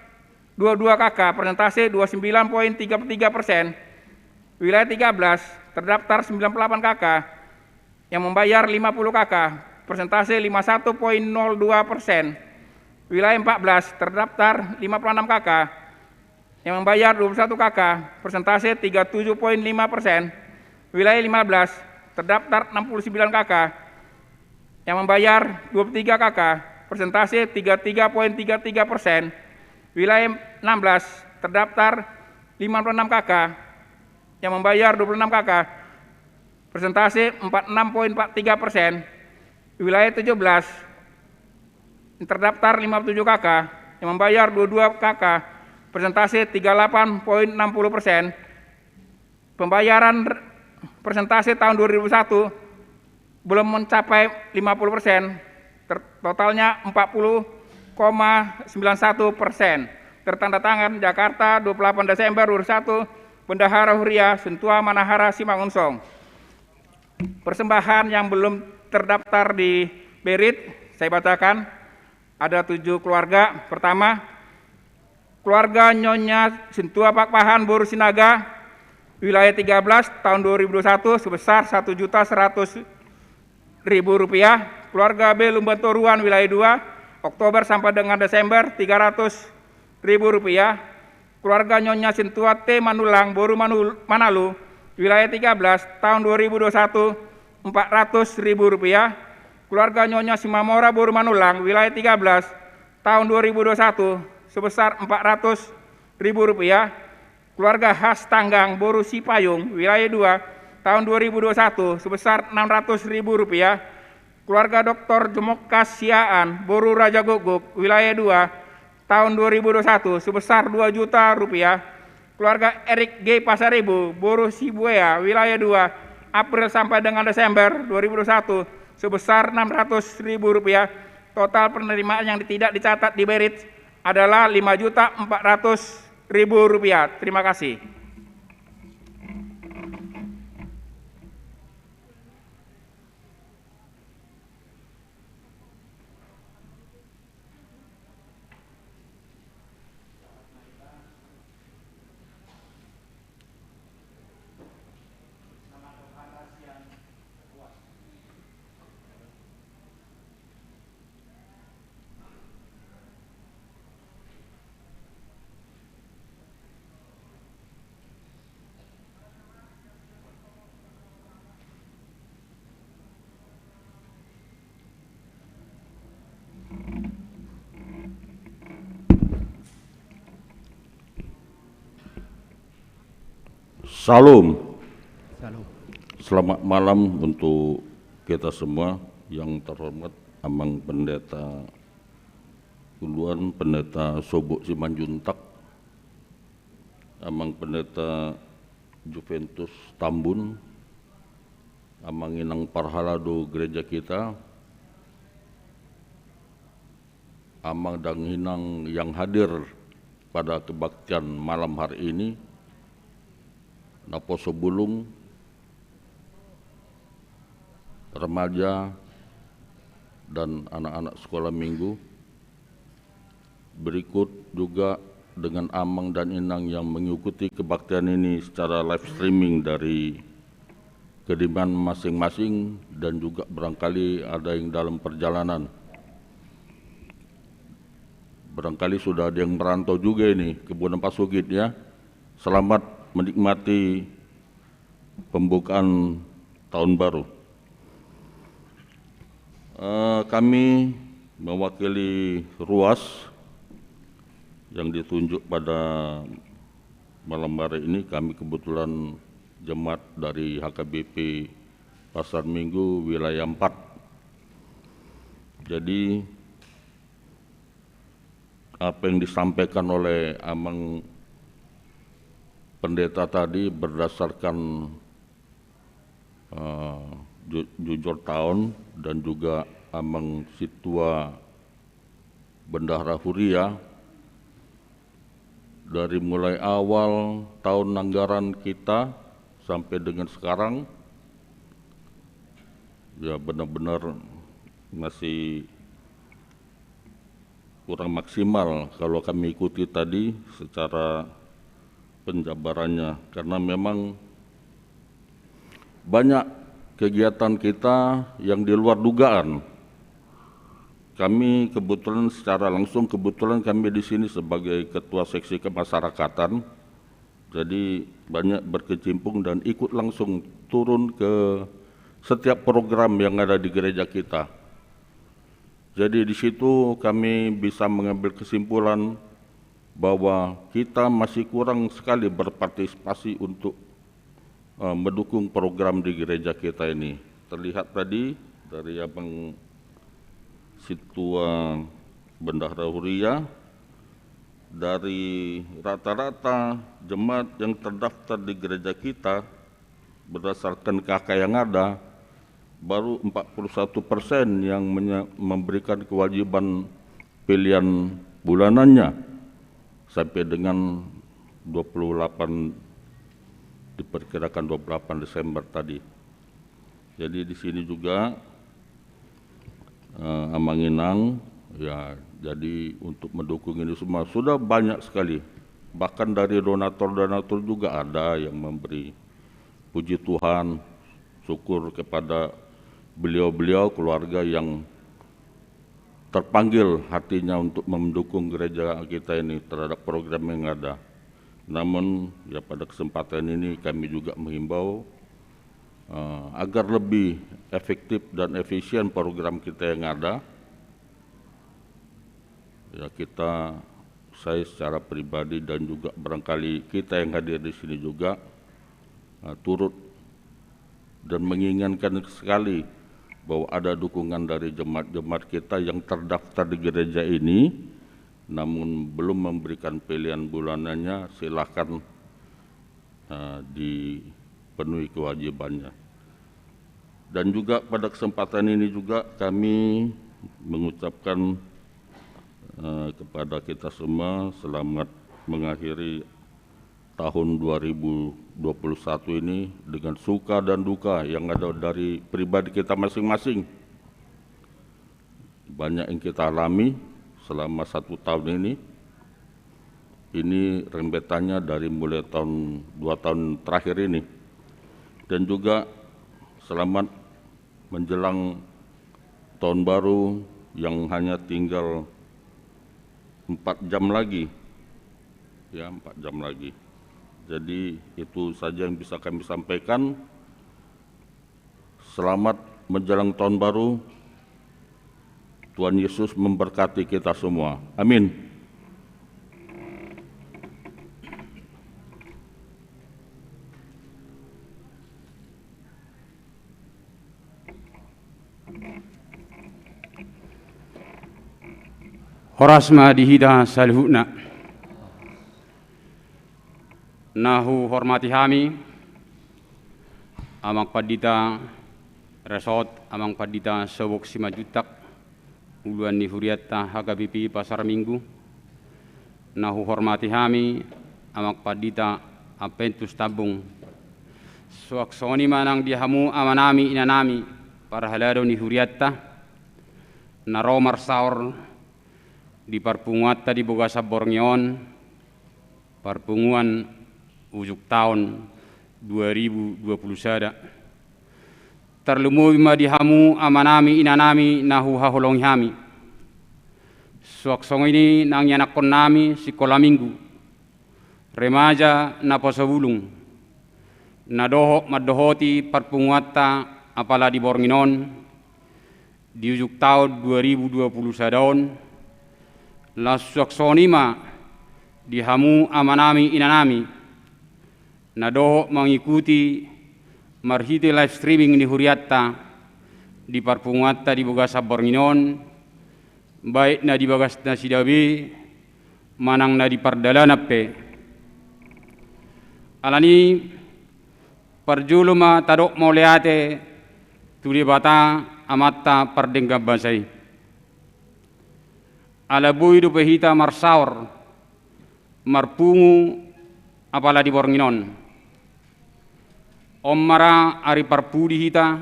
22 KK, persentase 29,33%. Wilayah 13 terdaftar 98 KK yang membayar 50 KK, persentase 51,02%. Wilayah 14 terdaftar 56 KK yang membayar 21 KK, persentase 37,5%. Wilayah 15 terdaftar 69 KK yang membayar 23 KK, persentase 33,33%. Wilayah 16 terdaftar 56 KK yang membayar 26 KK, persentase 46,43%. Wilayah 17 terdaftar 57 KK yang membayar 22 KK, persentase 38,60%. Pembayaran persentase tahun 2021 belum mencapai 50%, totalnya 40,91%. Tertanda tangan Jakarta 28 Desember 2021, Bendahara Huria Sentua Manahara Simangunsong. Persembahan yang belum terdaftar di Berit saya bacakan. Ada 7 keluarga. Pertama, keluarga Nyonya Sentua Pakpahan Boru Sinaga, wilayah 13 tahun 2021 sebesar Rp1.100.000. Keluarga B Lumbantoruan wilayah 2 Oktober sampai dengan Desember Rp300.000. Keluarga Nyonya Sentua T Manulang Boru Manalu wilayah 13 tahun 2021 Rp400.000. Keluarga Nyonya Simamora Boru Manulang wilayah 13 tahun 2021 sebesar Rp400.000. Keluarga Has Tanggang Boru Sipayung wilayah 2 tahun 2021 sebesar Rp600.000. Keluarga Dr. Jemokas Siaan Boru Raja Gogok wilayah 2 tahun 2021 sebesar Rp2 juta. Keluarga Erik G. Pasaribu Boru Sibuea wilayah 2 April sampai dengan Desember 2021 sebesar Rp600.000. Total penerimaan yang tidak dicatat di Berit adalah Rp5.400.000. Terima kasih. Salam. Salam. Selamat malam untuk kita semua. Yang terhormat Amang Pendeta Uluan, Pendeta Sobok Simanjuntak, Amang Pendeta Juventus Tambun, Amang Inang Parhalado gereja kita, Amang dan Inang yang hadir pada kebaktian malam hari ini, Naposo Bulung, remaja dan anak-anak sekolah minggu. Berikut juga dengan Amang dan Inang yang mengikuti kebaktian ini secara live streaming dari kediaman masing-masing, dan juga barangkali ada yang dalam perjalanan. Barangkali sudah ada yang merantau juga ini ke Bonang Pasugit ya. Selamat menikmati pembukaan tahun baru. Kami mewakili RUAS yang ditunjuk pada malam hari ini. Kami kebetulan jemaat dari HKBP Pasar Minggu wilayah 4. Jadi apa yang disampaikan oleh Amang Pendeta tadi berdasarkan jujur tahun dan juga Amang Situa Bendahara Huria, dari mulai awal tahun anggaran kita sampai dengan sekarang ya benar-benar masih kurang maksimal kalau kami ikuti tadi secara penjabarannya, karena memang banyak kegiatan kita yang di luar dugaan. Kami kebetulan secara langsung, kami di sini sebagai ketua seksi kemasyarakatan, jadi banyak berkecimpung dan ikut langsung turun ke setiap program yang ada di gereja kita. Jadi di situ kami bisa mengambil kesimpulan bahwa kita masih kurang sekali berpartisipasi untuk mendukung program di gereja kita ini. Terlihat tadi dari Abang Situa Bendahara Huria, dari rata-rata jemaat yang terdaftar di gereja kita berdasarkan KK yang ada, baru 41% yang memberikan kewajiban pilihan bulanannya sampai dengan 28, diperkirakan 28 Desember tadi. Jadi di sini juga Amang Inang ya, jadi untuk mendukung ini semua sudah banyak sekali. Bahkan dari donatur-donatur juga ada yang memberi. Puji Tuhan, syukur kepada beliau-beliau keluarga yang terpanggil hatinya untuk mendukung gereja kita ini terhadap program yang ada. Namun ya pada kesempatan ini kami juga menghimbau agar lebih efektif dan efisien program kita yang ada. Ya saya secara pribadi dan juga barangkali kita yang hadir di sini juga turut dan menginginkan sekali bahwa ada dukungan dari jemaat-jemaat kita yang terdaftar di gereja ini, namun belum memberikan pilihan bulanannya, silakan dipenuhi kewajibannya. Dan juga pada kesempatan ini juga kami mengucapkan kepada kita semua selamat mengakhiri tahun 2021 ini dengan suka dan duka yang ada dari pribadi kita masing-masing. Banyak yang kita alami selama 1 tahun ini. Ini rembetannya dari mulai 2 tahun terakhir ini. Dan juga selamat menjelang tahun baru yang hanya tinggal 4 jam lagi. Ya, 4 jam lagi. Jadi itu saja yang bisa kami sampaikan. Selamat menjelang tahun baru. Tuhan Yesus memberkati kita semua. Amin. Horasma dihida salhuna. Nahu hormati hami amang padita resort amang padita sobok simajutak uluan ni huriatta hagabipi pasar minggu. Nahu hormati hami amang padita apentus tabung suaksoni manang dihamu amanami inanami para halado ni huriatta naromar saur di parpunguat di Bogasa Borneo parpunguan ujuk tahun 2020 sada terlumui ma dihamu amanami inanami nahu haholong hami suaksong ini nang yanakon nami sikola minggu remaja na pasabulung nadoho madohoti parpunguata apala di Borneo di ujuk tahun 2020 sadaon lasuaksonima dihamu amanami inanami nadoho mengikuti marhiti live streaming di huriatta di parpunguatta di Bogasa Borneo baik na di bagas na sidabi manang na di pardalanape alani parjuluma tadok moleate tuli bata amatta pardengga basai alabuy do pehita marsaur marpungu apala di Bornginon ommara ari parpudi hita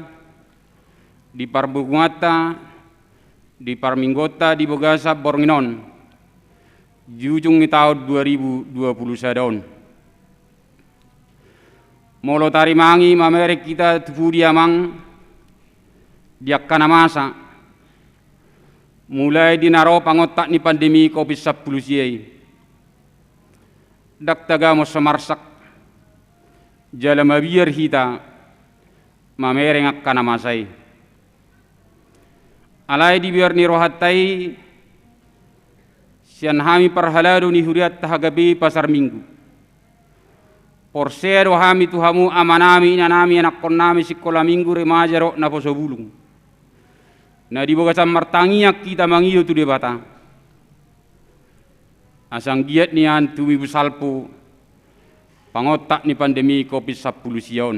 di parbugungata di parminggota di Bogasa Bornginon jujung ni tahun 2020 sadaon molo tarimangi mamerek kita tupudi amang diakkana masa mulai dinaro pangotak ni pandemi COVID-19 daktaga mo samarsak jala mabiyar hita mamereng akkana masay alay di biar ni rohatai sian hami parhalado ni huriat tahagabi pasar minggu porsero hami tuhamu amanami inanami anakon nami sikola minggu remajaro na posobulung na di Bogasa martangiak kita mangiyo tu debata asang giat nian tumi busalpu pangotak ni pandemi COVID-19 sion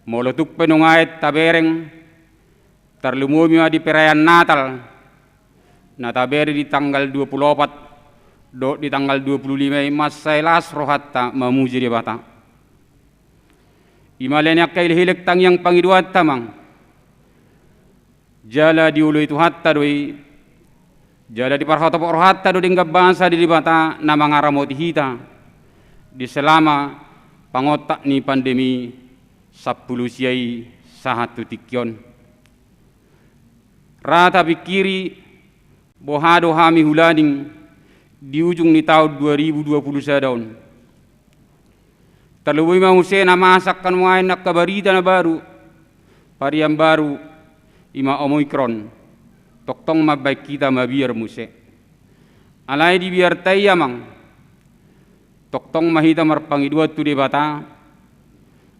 molotuk penungait tabereng terlumumi di perayaan Natal na taberi di tanggal 24 do di tanggal 25 masailas rohatta mamuji debata imalenya kail hilek tangyang pangiduat tamang jala diulu itu hatta doi jala di parhata porhatta do dinggab bangsa di dibata na mangaramoti hita di selama pangotak ni pandemi 10 siai sahatu tikyon rata pikiri bohado hami hulading di ujung ni tahun 2020 sadaun terlebih mangusena masak kan wain nak kabarita na baru varian baru ima Omicron toktong mabaik kita mabiyar muse alay di biar tayamang toktong mahita marpangiduat tu debata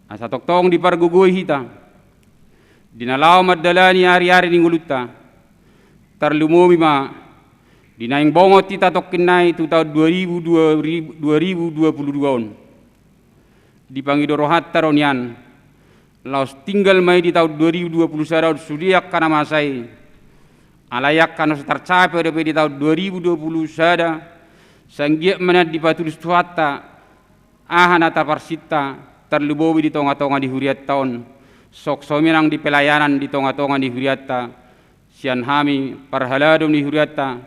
asa toktong di pargugoy hita dinalaw madalani hari-hari ninguluta terlumumi ma dinaing bongot kita tokkinay tu tahun 2022 di pangidorohat taronian laos tinggal mai di tahun 2020 sarau sudiak kana masai alayak kana tercapai di tahun 2020 sada sanggiak menat di patulis tuhatta ahana taparsita terlubowi di tonga-tonga di huriat tahun sok somirang di pelayanan di tonga-tonga di huriatta sian hami parhaladom di huriatta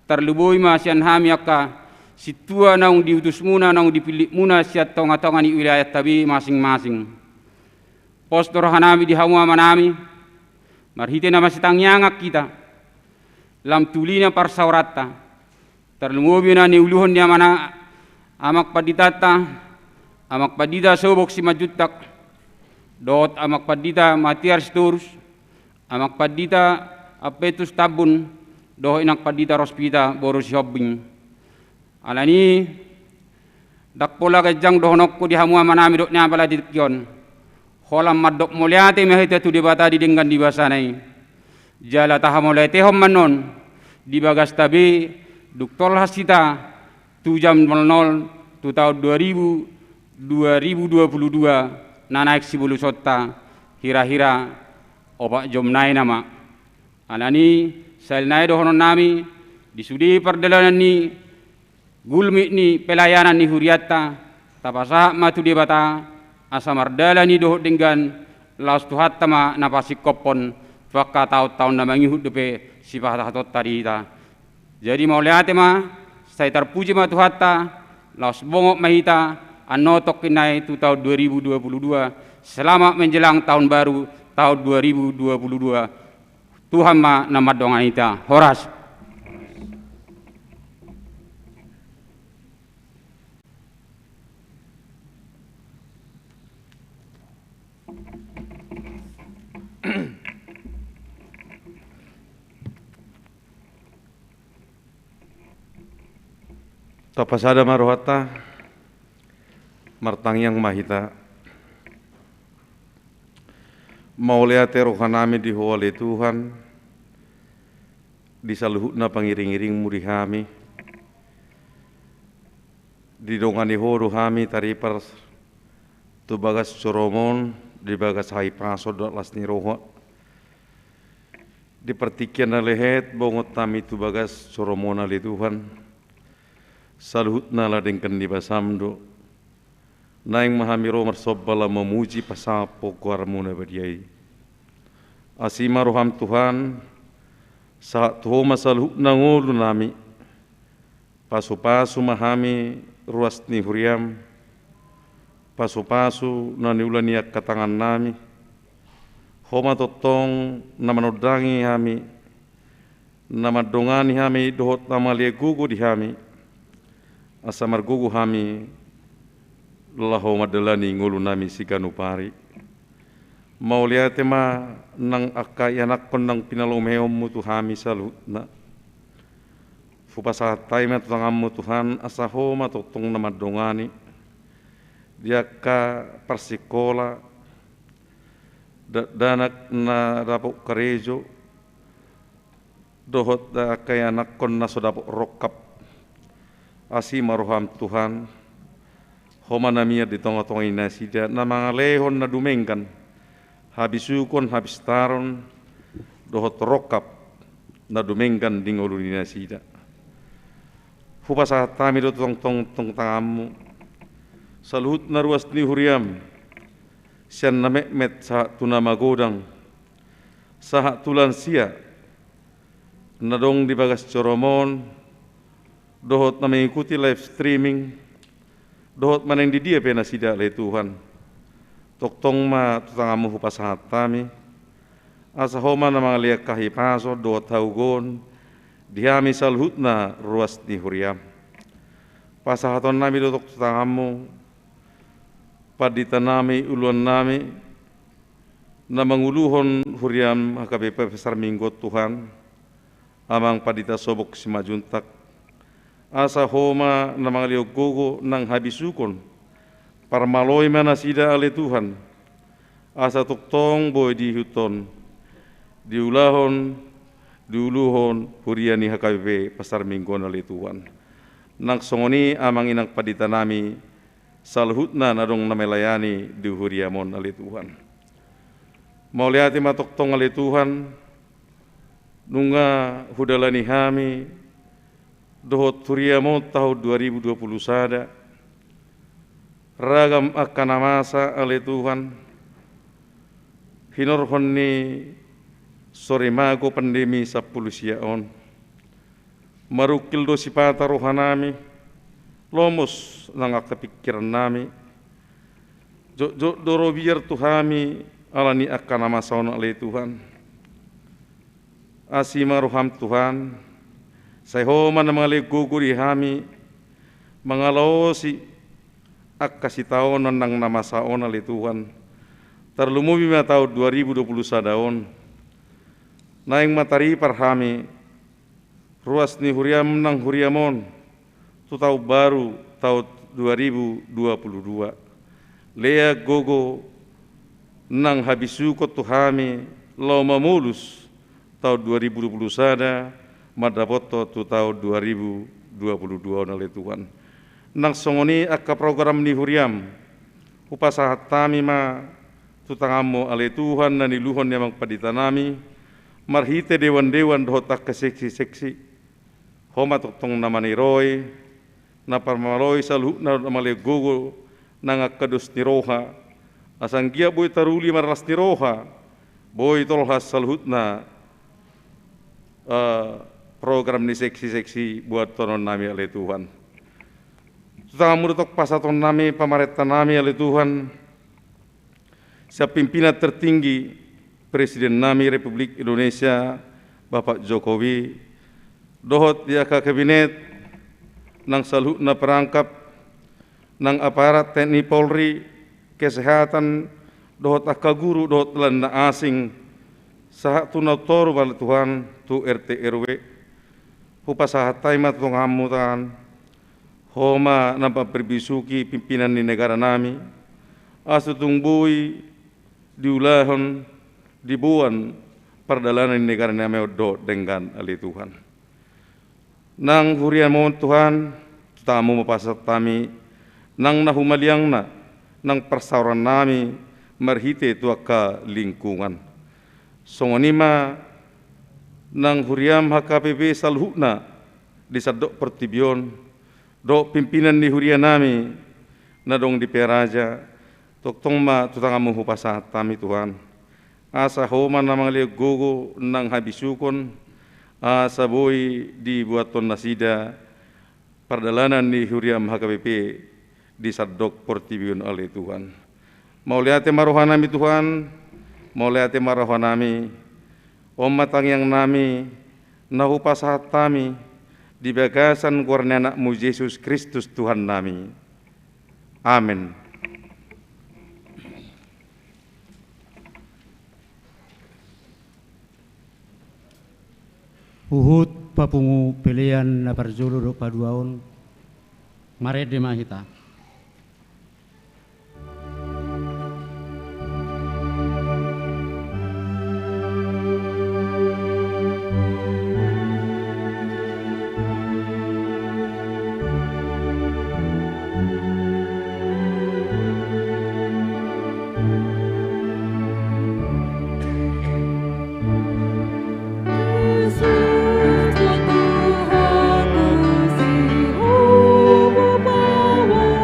terlubowi ma sian hami akka situa naung diutus muna naung dipilih muna siat tonga-tonga di wilayah tabi masing-masing postor hanami di hamu manami marhite nama sitangyangak kita lam tulina parsaurata terlumubi na niuluhon niya mana amak paditata amak padita sobok si majutak dot amak padita matiar sturus amak padita apetus tabun doh inak padita rospita boros shopping alani dak pola kejang doh nokku di hamua manami dok nyabala dikyon holam madok mulyate mehite tu dibata di dengan di basanai jala tahamolete hom manon di bagas tabi duktol hasita 7 jam 00 tu tahun 2022 nanaik sibulu sotta hira-hira opak jomnai nama alani salnai dohonon nami disudi perdalanan ni gulmi ni pelayanan ni huriatta tapasa matu di bata asamardala ni dohot dengan laos tuhat tama napasi kopon fakka tahun namangi hudupe sifat hatot tarita jadi mau lihat ma saya terpuji ma tuhatta laos bongok mahita anotok kinai tu tahun 2022 selama menjelang tahun baru tahun 2022 Tuhan ma nama dongan ita horas Tapasada marohata martangyang mahita mauliate rohanami di huwali Tuhan di saluhutna pangiring-iring murihami di dongani horo hami taripar tu bagas coromon di bagas hai paso dot lasni roha di pertikian na lehet bongot tami tu bagas coromona li Tuhan saluhutna ladengkan di basamdo naing mahamiro marsobbala memuji pasapo kuarmuna badiai asima roham Tuhan saat tuhoma saluhutna ngolu nami pasu-pasu mahami ruas ni huriam pasu-pasu nani ulaniak katangan nami homa totong namanodangi hami namadongani hami dohot namalia gugu di hami asamar gugu hami laho madalani ngulu nami sikanupari mau lihat ma nang akai anak nang pinalomeom mutu hami salutna fupasa taima tutangamu Tuhan asaho ma totong namadongani dia ka persikola danak na dapok karejo dohot da akai anak na sodapok rokap asi maroham Tuhan homa namia di tongah-tongah inasida na mga lehon na dumengkan habisukon habis taron dohot rokap na dumengkan dingolo inasida hupasa tami do tong tangamu saluhut na ruas ni huriam sian na mekmet sa tunamagodang saha tulan sia na dong di bagas coromon dohot na mengikuti live streaming dohot maneng di dia pena sida le Tuhan toktong ma tutangamu hupasahat tami asa homa na mga liak kahipaso dohot haugon dihami salhutna ruas ni huriam pasahaton nami dotok tutangamu padita nami uluan nami na manguluhon huriam HKBP besar minggot Tuhan amang padita sobok si majuntak asa homa na mga liyogogo ng habisukon para maloy manasida ale Tuhan asa tuktong boy dihuton diulahon diuluhon hurian ni HKBP pasar minggon ale Tuhan nang songoni amang inang padita nami salhutna nadong namelayani di huriamon ale Tuhan mau lihat matuktong ale Tuhan nunga hudalani hami dohot huriamon tahun 2020 sada ragam akan masa ale Tuhan hinorhon ni sore mago pandemi 10 siaon marukil do sipata rohanami lomos nang akapikiran nami doro biar Tuhami alani akan masa on ale Tuhan asima roham Tuhan saya homa na mga liguguri hami mga laosi ak kasitaon nang namasaon ali Tuhan terlumubi ma tahun 2020 sadaon naing matari parhami ruas ni huriam nang huriamon tu tahun baru tahun 2022 lea gogo nang habisu ko tuhami lau mamulus tahun 2020 sada madapoto tu tahun 2022 nale Tuhan nang songoni akka program ni huriam upasahat tami ma tutangamo ale Tuhan na niluhon yamang paditanami marhite dewan-dewan dohotak ke seksi-seksi homa tuktong namani roy na parmaloy saluh na namale gogo nang akadus ni roha asang gia boy taruli marlas ni roha boy tolhas saluh na program ni seksi-seksi buat tonon nami ale Tuhan tutangamo dotok pasaton nami pamaretan nami ale Tuhan sa pimpinan tertinggi Presiden nami Republik Indonesia Bapak Jokowi dohot dia ke kabinet nang saluh na perangkap nang aparat TNI Polri kesehatan dohot akaguru dohot landa asing sahat tu nautor wal Tuhan tu RT RW hupasahatai matong hamutan homa nampak perbisuki pimpinan di negara nami asutung bui diulahon dibuan perdalanan negara nami do dengan ali Tuhan nang hurian mohon Tuhan tamu mapasat kami nang nahumaliang na nang persauran nami marhite tuaka lingkungan songonima nang huriam HKPB salhuna di sadok pertibion do pimpinan di hurian nami nadong di Peraja toktong ma tutangamu hupasat kami Tuhan asa homa namang gogo nang habisukon asa boy dibuaton nasida perdalanan di huriam HKBP di sadok portibion oleh Tuhan mauliate marohanami Tuhan mauliate marohanami matang yang nami nahupasahat kami di bagasan kurnia anakmu Yesus Kristus Tuhan nami amin. Uhud papungu pilihan na parjulu do paduaon mare de mahita. Tuhan ku si bawa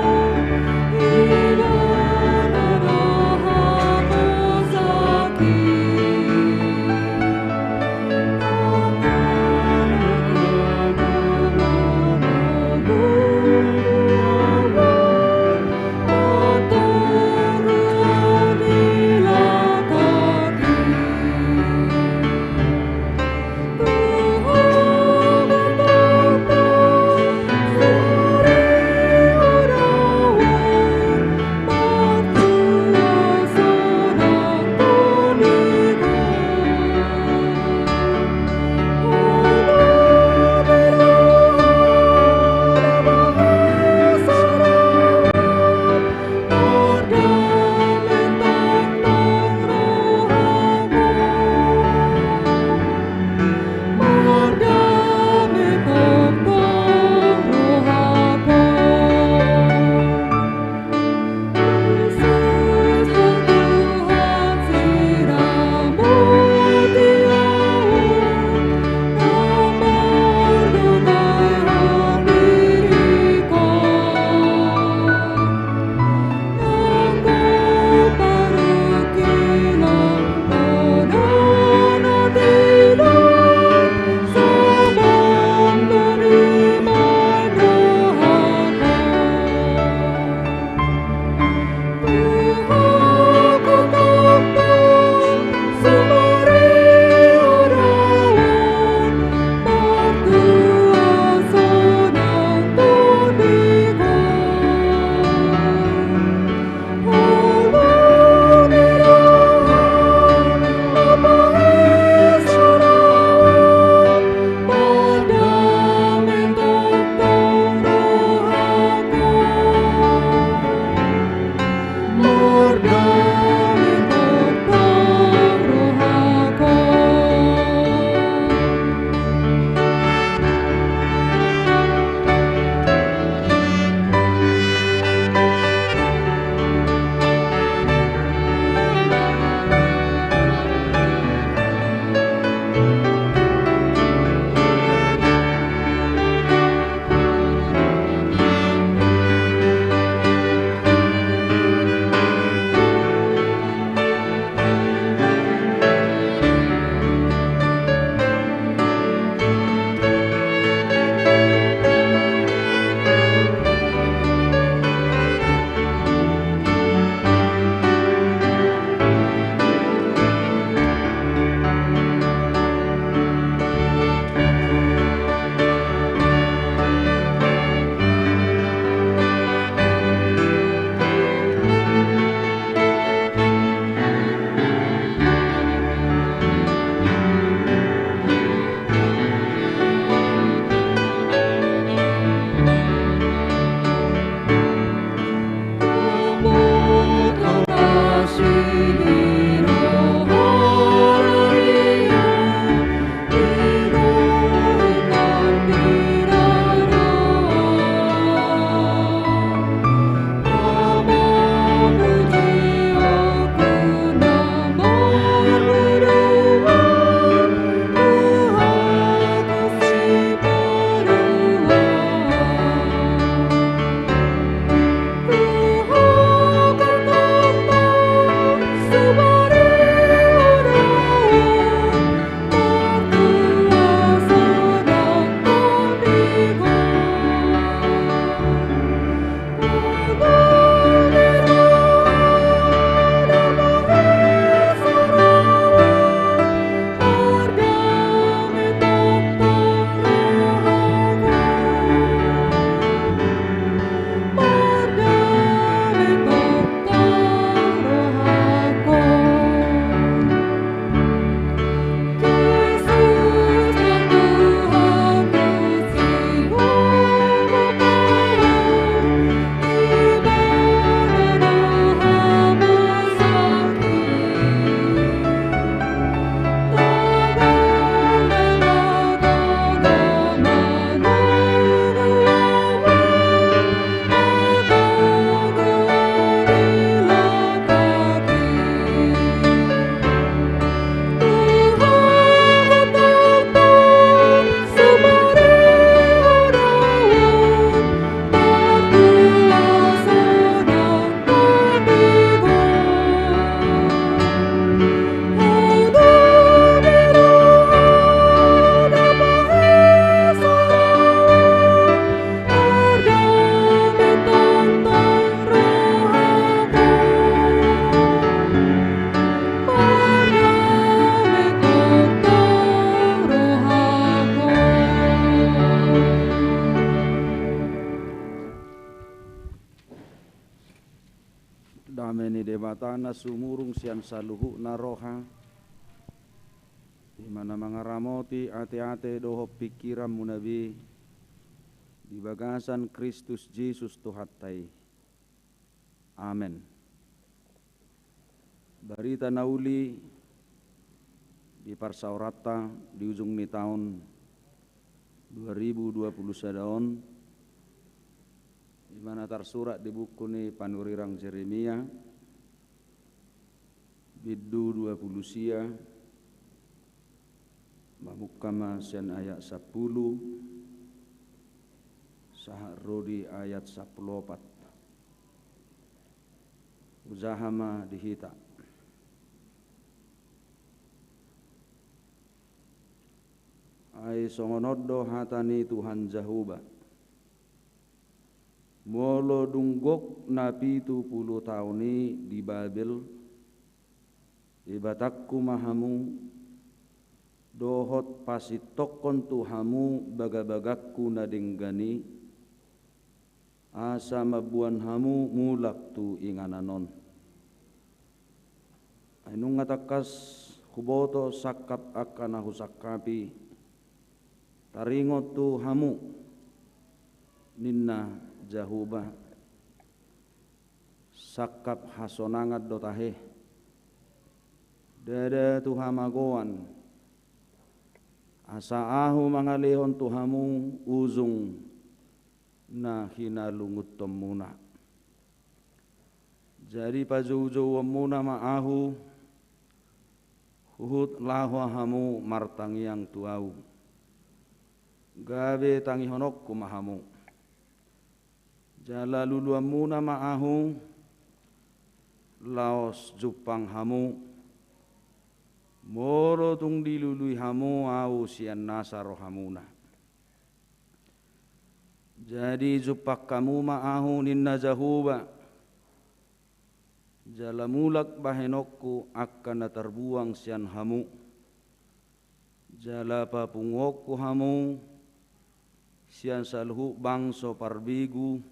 debatana sumurung sian saluhu naroha di mana mangaramoti ate-ate doho pikiran munabi di bagasan Kristus Yesus Tuhatai. Amen. Barita nauli di Parsaurata di ujung ni tahun 2020 sadaon di mana tersurat di buku ni panurirang Jeremia biddu 20 sia mamukama sian ayat 10 sahak rodi ayat 14 uzahama dihita. Ai songonoddo hatani Tuhan Jahuba molo dunggok napi 70 tahuni di Babel ibatakku mahamu dohot pasitokon tuhamu bagabagakku nadenggani asa mabuan hamu mulak tu ingananon ainung ngatakas kuboto sakap akan aku sakapi taringot tu hamu ninna Jahuba sakap hasonangat dotahe dada tu hamagoan asa ahu mangalehon tu hamu uzung na hinalungut tomuna jadi pajuju wamuna maahu huhut lahwa hamu martangiang tuau gabe tangi honokku mahamu jala luluamuna maahu laos jupang hamu moro tung dilului hamu au sian nasaro hamuna jadi jupak kamu maahu ninna Jahuba jala mulak bahenokku akan terbuang sian hamu jala papungokku hamu sian saluhut bangso parbigu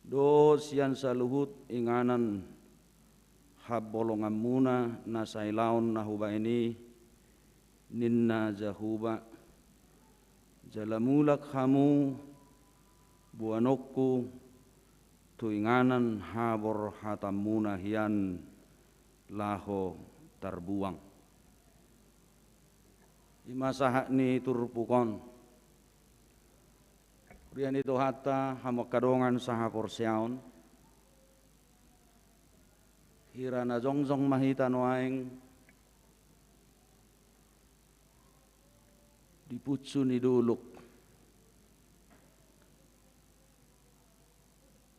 do sian saluhut inganan habbolongan muna nasailaon nahuba ini ninna Jahuba jalamulak hamu buanokku tuinganan habor hatamuna hian laho terbuang imasahak ni turpukon rian itu hatta hamak kadongan saha porsiaon hirana jongjong mahitan waeng diputsu ni duluk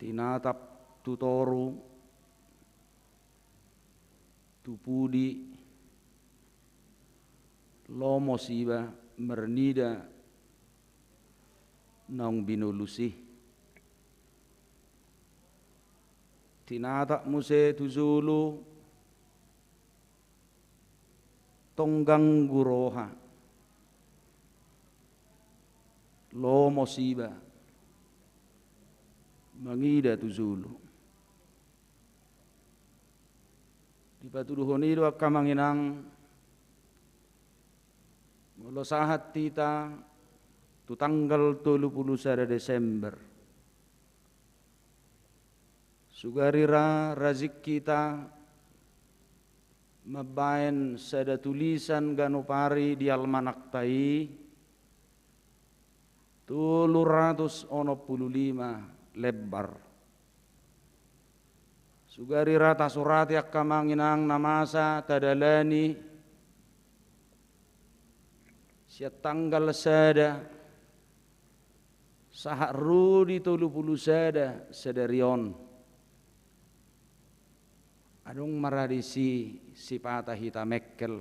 tinatap tutoru tupudi lomo siba mernida naung binulusi tinatak muse tuzulu tonggang guroha lomo siba mangida tuzulu di patuduhonido akamanginang molo sahat tita tu tanggal 30 Desember sugarira razik kita mabain sada tulisan ganupari di almanak tai 365 lebar sugarira tasurati akamanginang namasa tadalani siat tanggal sada sahak rudi 30 sada sedarion adung maradisi sipata hita mekkel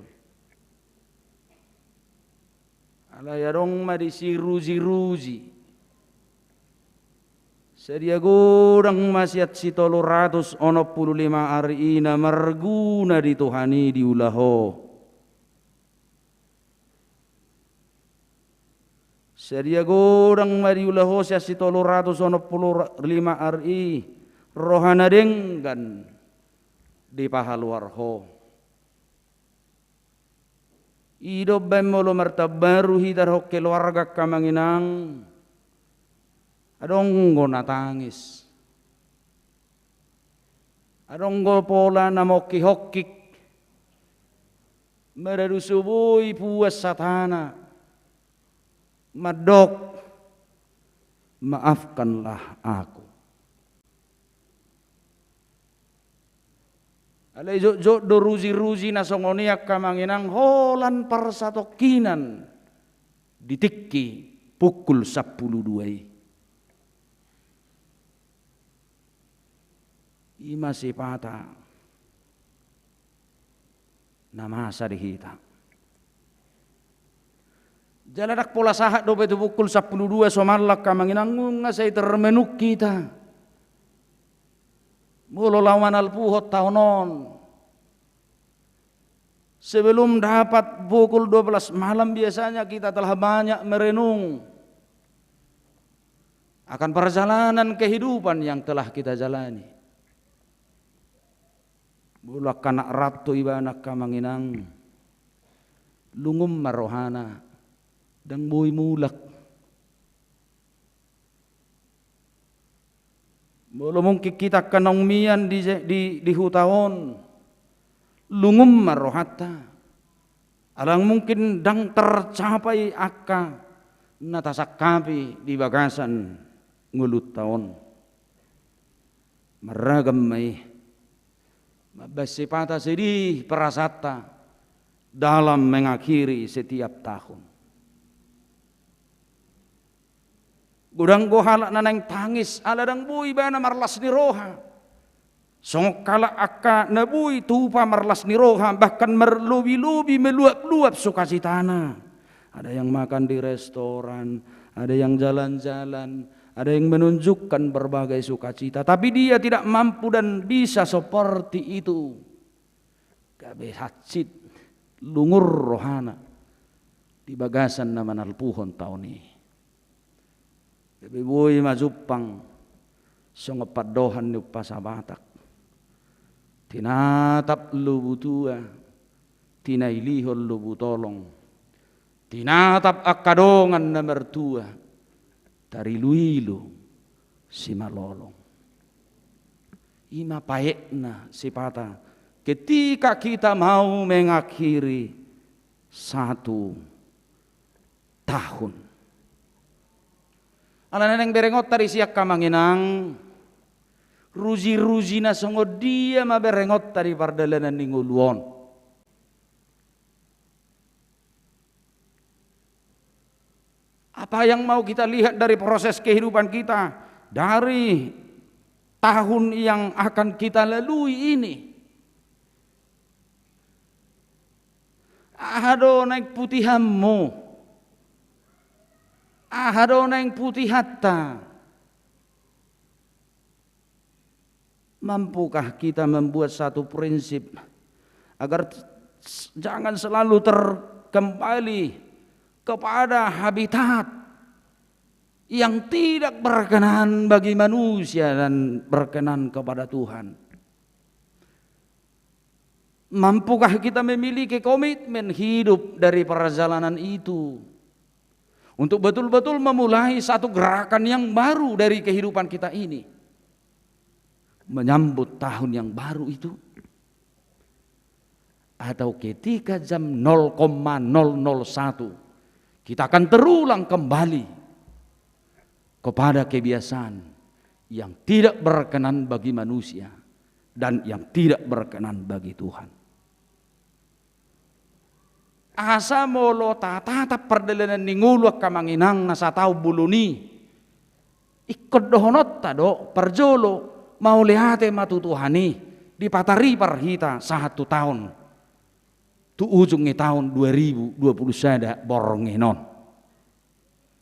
ala yarong madisi ruzi sedia godang masiat si 365 hari ina marguna di Tuhani di ulaho sedia godang mariulah hosya si 365 RI rohana denggan di pahaluar ho. Ido bemolo martabaru hidar ho keluarga kamanginang. Adonggo natangis. Adonggo pola namoki-hokik. Meredusubui puas satana. Madok, maafkanlah aku. Alai jok do ruzi-ruzi nasongoniak kamanginang holan persatokinan ditikki pukul 12. Ima sipata nama sadihita. Jaladak pola sahat do betu pukul 12 somalak kamanginang ngasai termenuk kita. Mulu lawan alpuhot tahunon. Sebelum dapat pukul 12 malam biasanya kita telah banyak merenung akan perjalanan kehidupan yang telah kita jalani. Bulak kanak ratu ibanak kamanginang lungum marohana dan boy mulak. Belum mungkin kita kenongmian di hutaon lungum marohata. Alang mungkin dang tercapai akka natasakapi di bagasan ngulut tahun. Meragam mai bersifat sedih perasata dalam mengakhiri setiap tahun. Gudang gohala nanang tangis aladang bui bana marlas ni roha. Songok kala akka nabui tupa marlas ni roha bahkan merlubi-lubi meluap-luap sukacitana. Ada yang makan di restoran, ada yang jalan-jalan, ada yang menunjukkan berbagai sukacita, tapi dia tidak mampu dan bisa seperti itu. Gabe hacit lungur rohana di bagasan nama nalpuhon tahun ini. Gabe boy majupang songopat dohan ni pasabatak. Tinatap lubutua, tinailihol lubutolong, tinatap akadongan na mertua. Tariluilo si malolong. Ima paekna sipata ketika kita mau mengakhiri 1 tahun. Ala neneng berengot tari siak kamanginang ruzi-ruzi na songo dia ma berengot tari pardalanan ninguluon. Apa yang mau kita lihat dari proses kehidupan kita dari tahun yang akan kita lalui ini? Ahado naik putihammu, ahado naik putih hatta. Mampukah kita membuat satu prinsip agar jangan selalu terkembali kepada habitat yang tidak berkenan bagi manusia dan berkenan kepada Tuhan? Mampukah kita memiliki komitmen hidup dari perjalanan itu untuk betul-betul memulai satu gerakan yang baru dari kehidupan kita ini, menyambut tahun yang baru itu? Atau ketika jam 0,001 kita akan terulang kembali kepada kebiasaan yang tidak berkenan bagi manusia dan yang tidak berkenan bagi Tuhan. Asa molo tatap perdalanan ningulak kamanginang nasa tau buluni. Ikut dohonot tado perjolo mau lihate matutuhani di patari parhita 1 tahun. Tu ujungnya tahun 2020 sada borongnya non.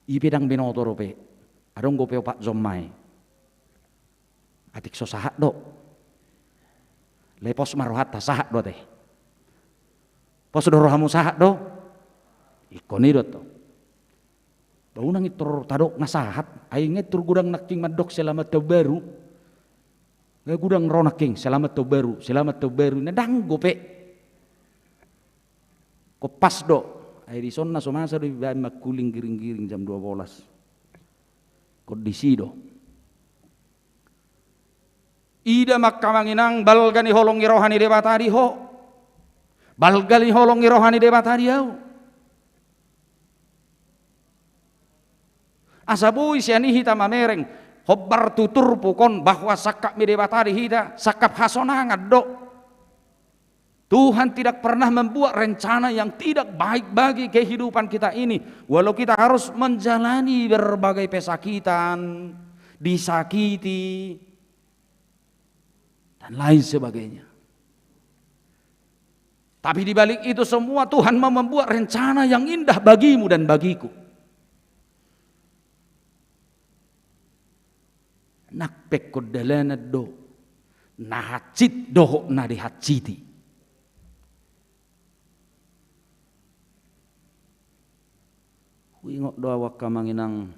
Ipedang binoto rope. Adong gope Pak Zommai. Atik so sahat do. Lepos marohat ta sahat do teh. Pos dorohamu sahat do. Ikon idot to. Bau nang itur tadok ngasahat. Aing itur gudang naking madok selamat baru. Nggak gudang ronak king, selamat tahun baru, nadang gope. Ko pas do, ay di sonna somasa do ibay makuling giring-giring jam 12. Ko di sido. Ida makkamanginang balgani holongi rohani debatari ho. Balgali holongi rohani debatari au. Asabui siani hita mamereng. Hobbar tutur pukon bahwa sakap midebatari hida, sakap hasonangat do. Tuhan tidak pernah membuat rencana yang tidak baik bagi kehidupan kita ini. Walau kita harus menjalani berbagai pesakitan, disakiti, dan lain sebagainya. Tapi di balik itu semua Tuhan mau membuat rencana yang indah bagimu dan bagiku. Nakpek kodalana do, nahacit doho na dihaciti. Huingok doa waka manginang,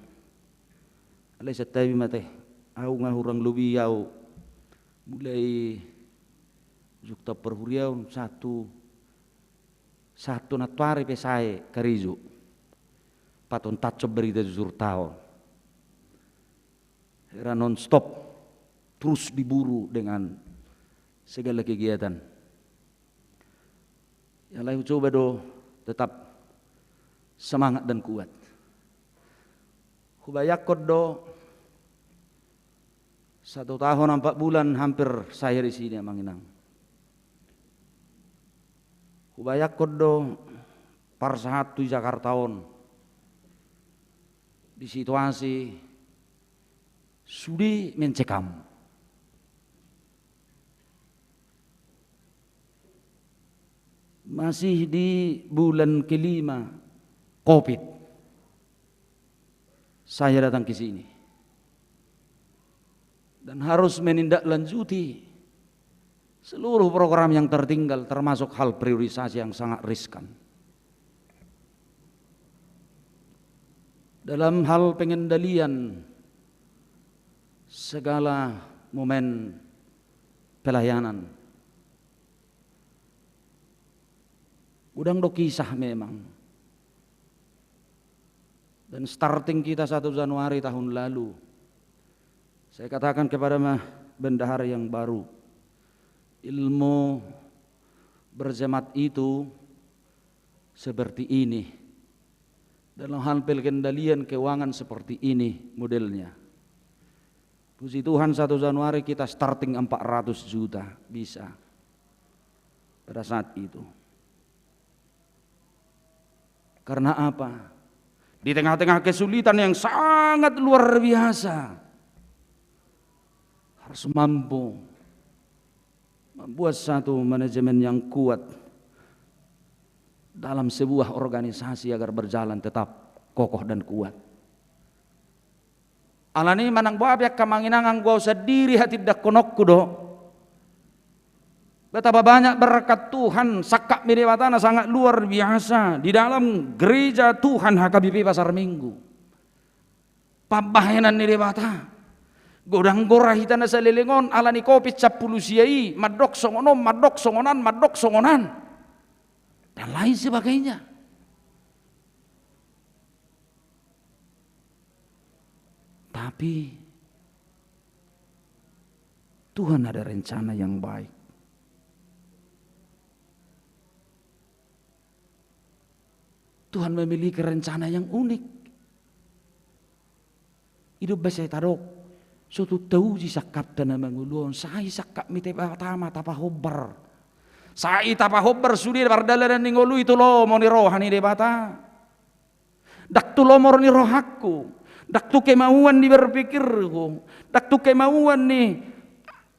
alay sa tabi mate, au ngahurang lubiyaw, mulai jukta perhuriaw satu na tuari pesae karizu, paton tatso berita jujur tao. Era non-stop terus diburu dengan segala kegiatan. Yang lain coba do tetap semangat dan kuat. Kubayakot do 1 tahun 4 bulan hampir saya di sini manginang. Kubayakot do par satu Jakartaon di situasi sudah mencekam. Masih di bulan kelima COVID. Saya datang ke sini. Dan harus menindaklanjuti seluruh program yang tertinggal termasuk hal priorisasi yang sangat riskan. Dalam hal pengendalian segala momen pelayanan. Udang do kisah memang. Dan starting kita 1 Januari tahun lalu. Saya katakan kepada bendahara yang baru, ilmu berjemaat itu seperti ini. Dalam hal pengendalian keuangan seperti ini modelnya. Puji Tuhan 1 Januari kita starting 400 juta bisa pada saat itu. Karena apa? Di tengah-tengah kesulitan yang sangat luar biasa harus mampu membuat satu manajemen yang kuat dalam sebuah organisasi agar berjalan tetap kokoh dan kuat. Alani manang babyak kamanginangang gua sendiri hati dak konokku do. Betapa banyak berkat Tuhan sakak midewatana sangat luar biasa di dalam gereja Tuhan HKBP Pasar Minggu. Pabahenan midewata. Godang gorahitana sa lelengon alani kopi 10 siai madok songonom madok songonan dan lain sebagainya. Tapi Tuhan ada rencana yang baik. Tuhan memiliki rencana yang unik. Hidup saya tadok. Suatu tahu si sakap dan mengulun. Saya sakap mite pertama tapa hobar. Saya tapa hobar sudah berdala dan ningolu itu lo mau nirohani debata. Dak tu lo mau nirohakku. Dak tu kemauan di berpikirku. Dak tu kemauan ni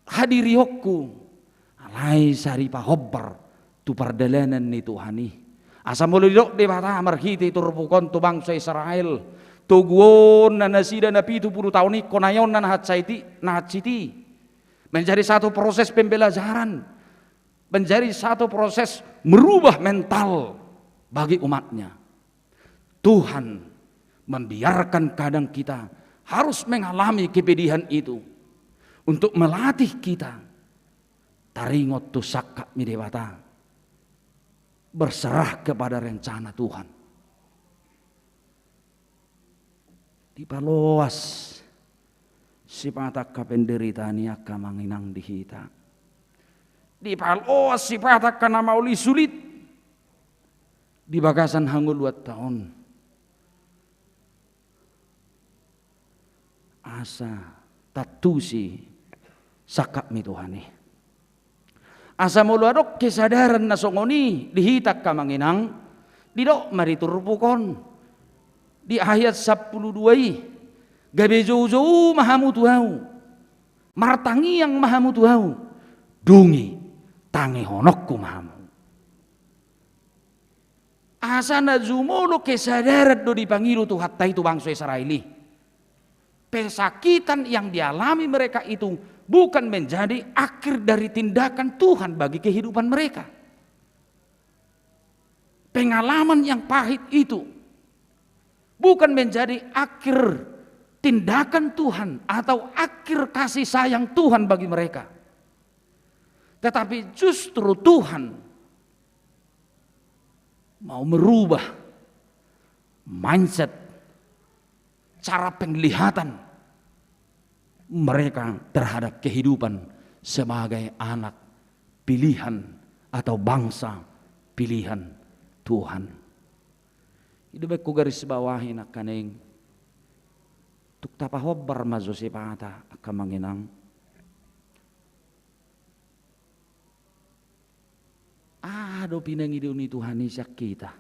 hadiriokku. Alai sari pa hobar tu perdalanan ni Tuhani. Asa mulai dok debata marhiti turbukon tu bangsa Israel. Tuguon na nasida na 70 tahun ni konayon na nahatsiti. Menjadi satu proses pembelajaran. Menjadi satu proses merubah mental bagi umatnya. Tuhan membiarkan kadang kita harus mengalami kepedihan itu. untuk melatih kita taringot tu sakka mi dewata, berserah kepada rencana Tuhan. Dipaloas sipatak kapenderitaan akka manginang dihita. Dipaloas sipatak kana mauli sulit. Di bagasan hangul 2 tahun. Asa tatusi sakap mi Tuhani. Asa muluadok kesadaran na songoni dihitak ka manginang didok mariturpukon di ayat 12 gabe jauh-jauh mahamu Tuhan martangi yang mahamu Tuhan dungi tangi honokku mahamu. Asa na jumolo kesadaran do dipangilu tu hatta itu bangsa Israeli. Pesakitan yang dialami mereka itu bukan menjadi akhir dari tindakan Tuhan bagi kehidupan mereka. Pengalaman yang pahit itu bukan menjadi akhir tindakan Tuhan atau akhir kasih sayang Tuhan bagi mereka. Tetapi justru Tuhan mau merubah mindset, cara penglihatan mereka terhadap kehidupan sebagai anak pilihan atau bangsa pilihan Tuhan. Itu baik ku garis bawahi nak kaneng tuk tapahobar mazo sipata akan manginang. Do pinangi ni Tuhan isyak kita.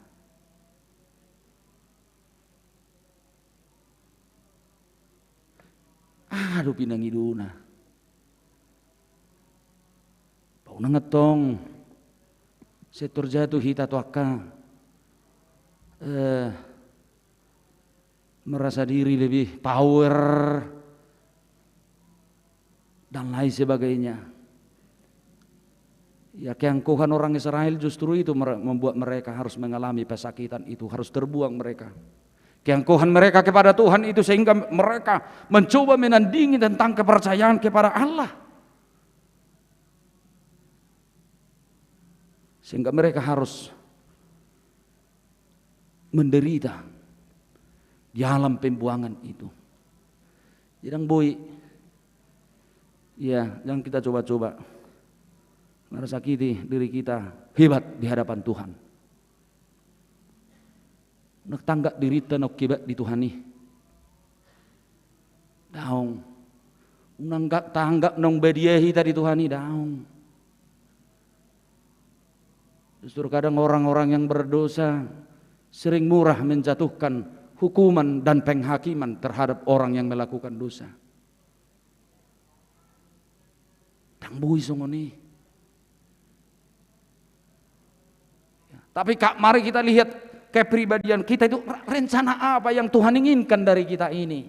Do pinangi duna. Pau nangetong setor jatuh hita tu akka merasa diri lebih power dan lain sebagainya. Ya keangkuhan orang Israel justru itu membuat mereka harus mengalami pesakitan itu, harus terbuang mereka. Keangkuhan mereka kepada Tuhan itu sehingga mereka mencoba menandingi tentang kepercayaan kepada Allah. Sehingga mereka harus menderita di alam pembuangan itu. Jadi boy, ya jangan kita coba-coba meresakiti diri kita hebat di hadapan Tuhan. Nak tanggap diri tenok kibat di Tuhan nih. Daung. Unanggak tanggap nong bediahi tadi Tuhan nih daung. Justru kadang orang-orang yang berdosa sering murah menjatuhkan hukuman dan penghakiman terhadap orang yang melakukan dosa. Dang bui songoni. Tapi Kak, mari kita lihat kepribadian kita itu rencana apa yang Tuhan inginkan dari kita ini.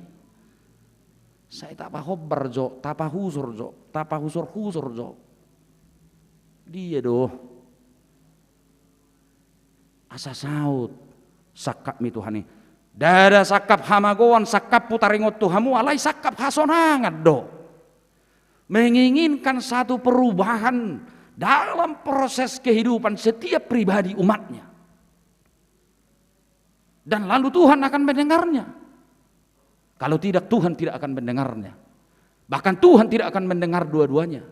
Saya tapa hobar jo, tapa husur jo, tapa husur jo. Dia doh. Asa saut sakap mi Tuhan ini. Dada sakap hamagoan sakap putaringot Tuhamu alai sakap hasonangat do. Menginginkan satu perubahan dalam proses kehidupan setiap pribadi umatnya. Dan lalu Tuhan akan mendengarnya. Kalau tidak, Tuhan tidak akan mendengarnya. Bahkan Tuhan tidak akan mendengar dua-duanya.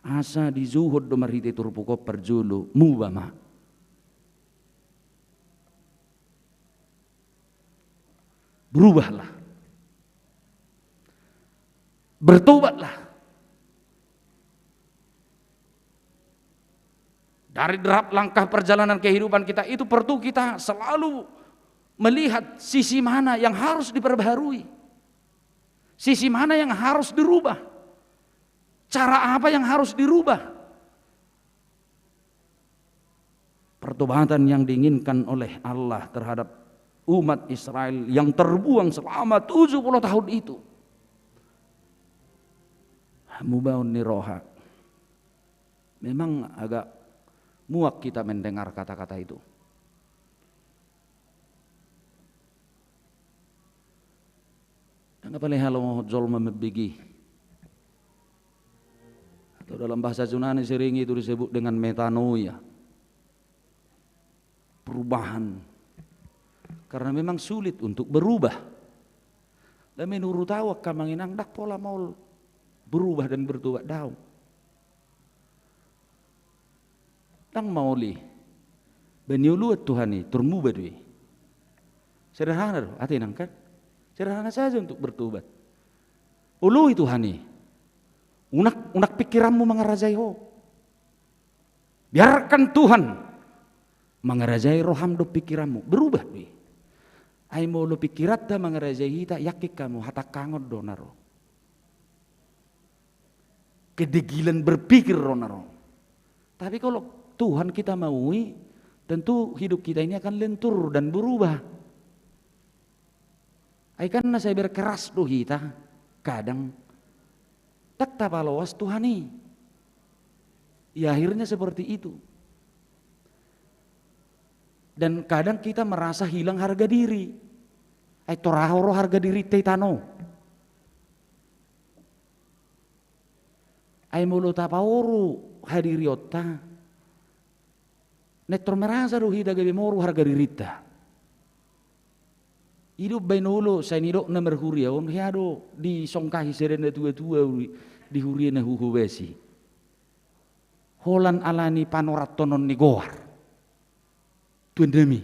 Asa di zuhud do marhiti turpuko perjulu mubama. Berubahlah. Bertobatlah. Dari derap langkah perjalanan kehidupan kita itu perlu kita selalu melihat sisi mana yang harus diperbaharui. Sisi mana yang harus dirubah. Cara apa yang harus dirubah. Pertobatan yang diinginkan oleh Allah terhadap umat Israel yang terbuang selama 70 tahun itu. Mubaun niroha. Memang agak muak kita mendengar kata-kata itu. Ngapalih halo zolma mebigi. Atau dalam bahasa Yunani sering itu disebut dengan metanoia. Perubahan. Karena memang sulit untuk berubah. Dan menurut awak kamanginang dak pola mau berubah dan bertobat daun. Dang mau li. Beniuluat Tuhani turmu badui. Sederhana doh, hati nangkat. Sederhana saja untuk bertobat. Ului Tuhani. Unak pikiranmu mengerajai ho. Biarkan Tuhan mengerajai roham do pikiranmu. Berubah dui. Ai mau lo pikirat dah mengerajai hita yakik kamu hata kangot donaro. Kedegilan berpikir donaro. Tapi kalau Tuhan kita maui, tentu hidup kita ini akan lentur dan berubah. Karena saya berkeras doh kita, kadang tak tapalawas Tuhani. Ya akhirnya seperti itu. Dan kadang kita merasa hilang harga diri. Torahoro harga diri tetano. Mulu tapaoro hadiri otta. Netro merasa doh hita gabe moru harga diri ta. Hidup bainolo sa nidok na merhuria on hiado di songkahi serena tua-tua di huria na huhuwesi. Holan alani panoratonon ni goar. Tuan demi.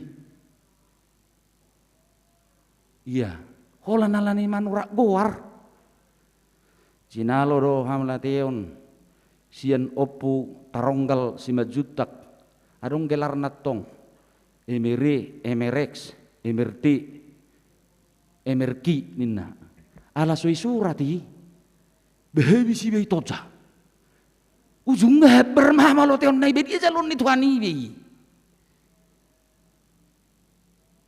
Iya, holan alani manurak goar. Sinalo do hamlateon sian opu taronggal simajutak adong gelar natong emere emerex emerti emerki ninna ala soi surati behebi si bei toja ujung bermah malo teon nai bedi jalon ni Tuhani be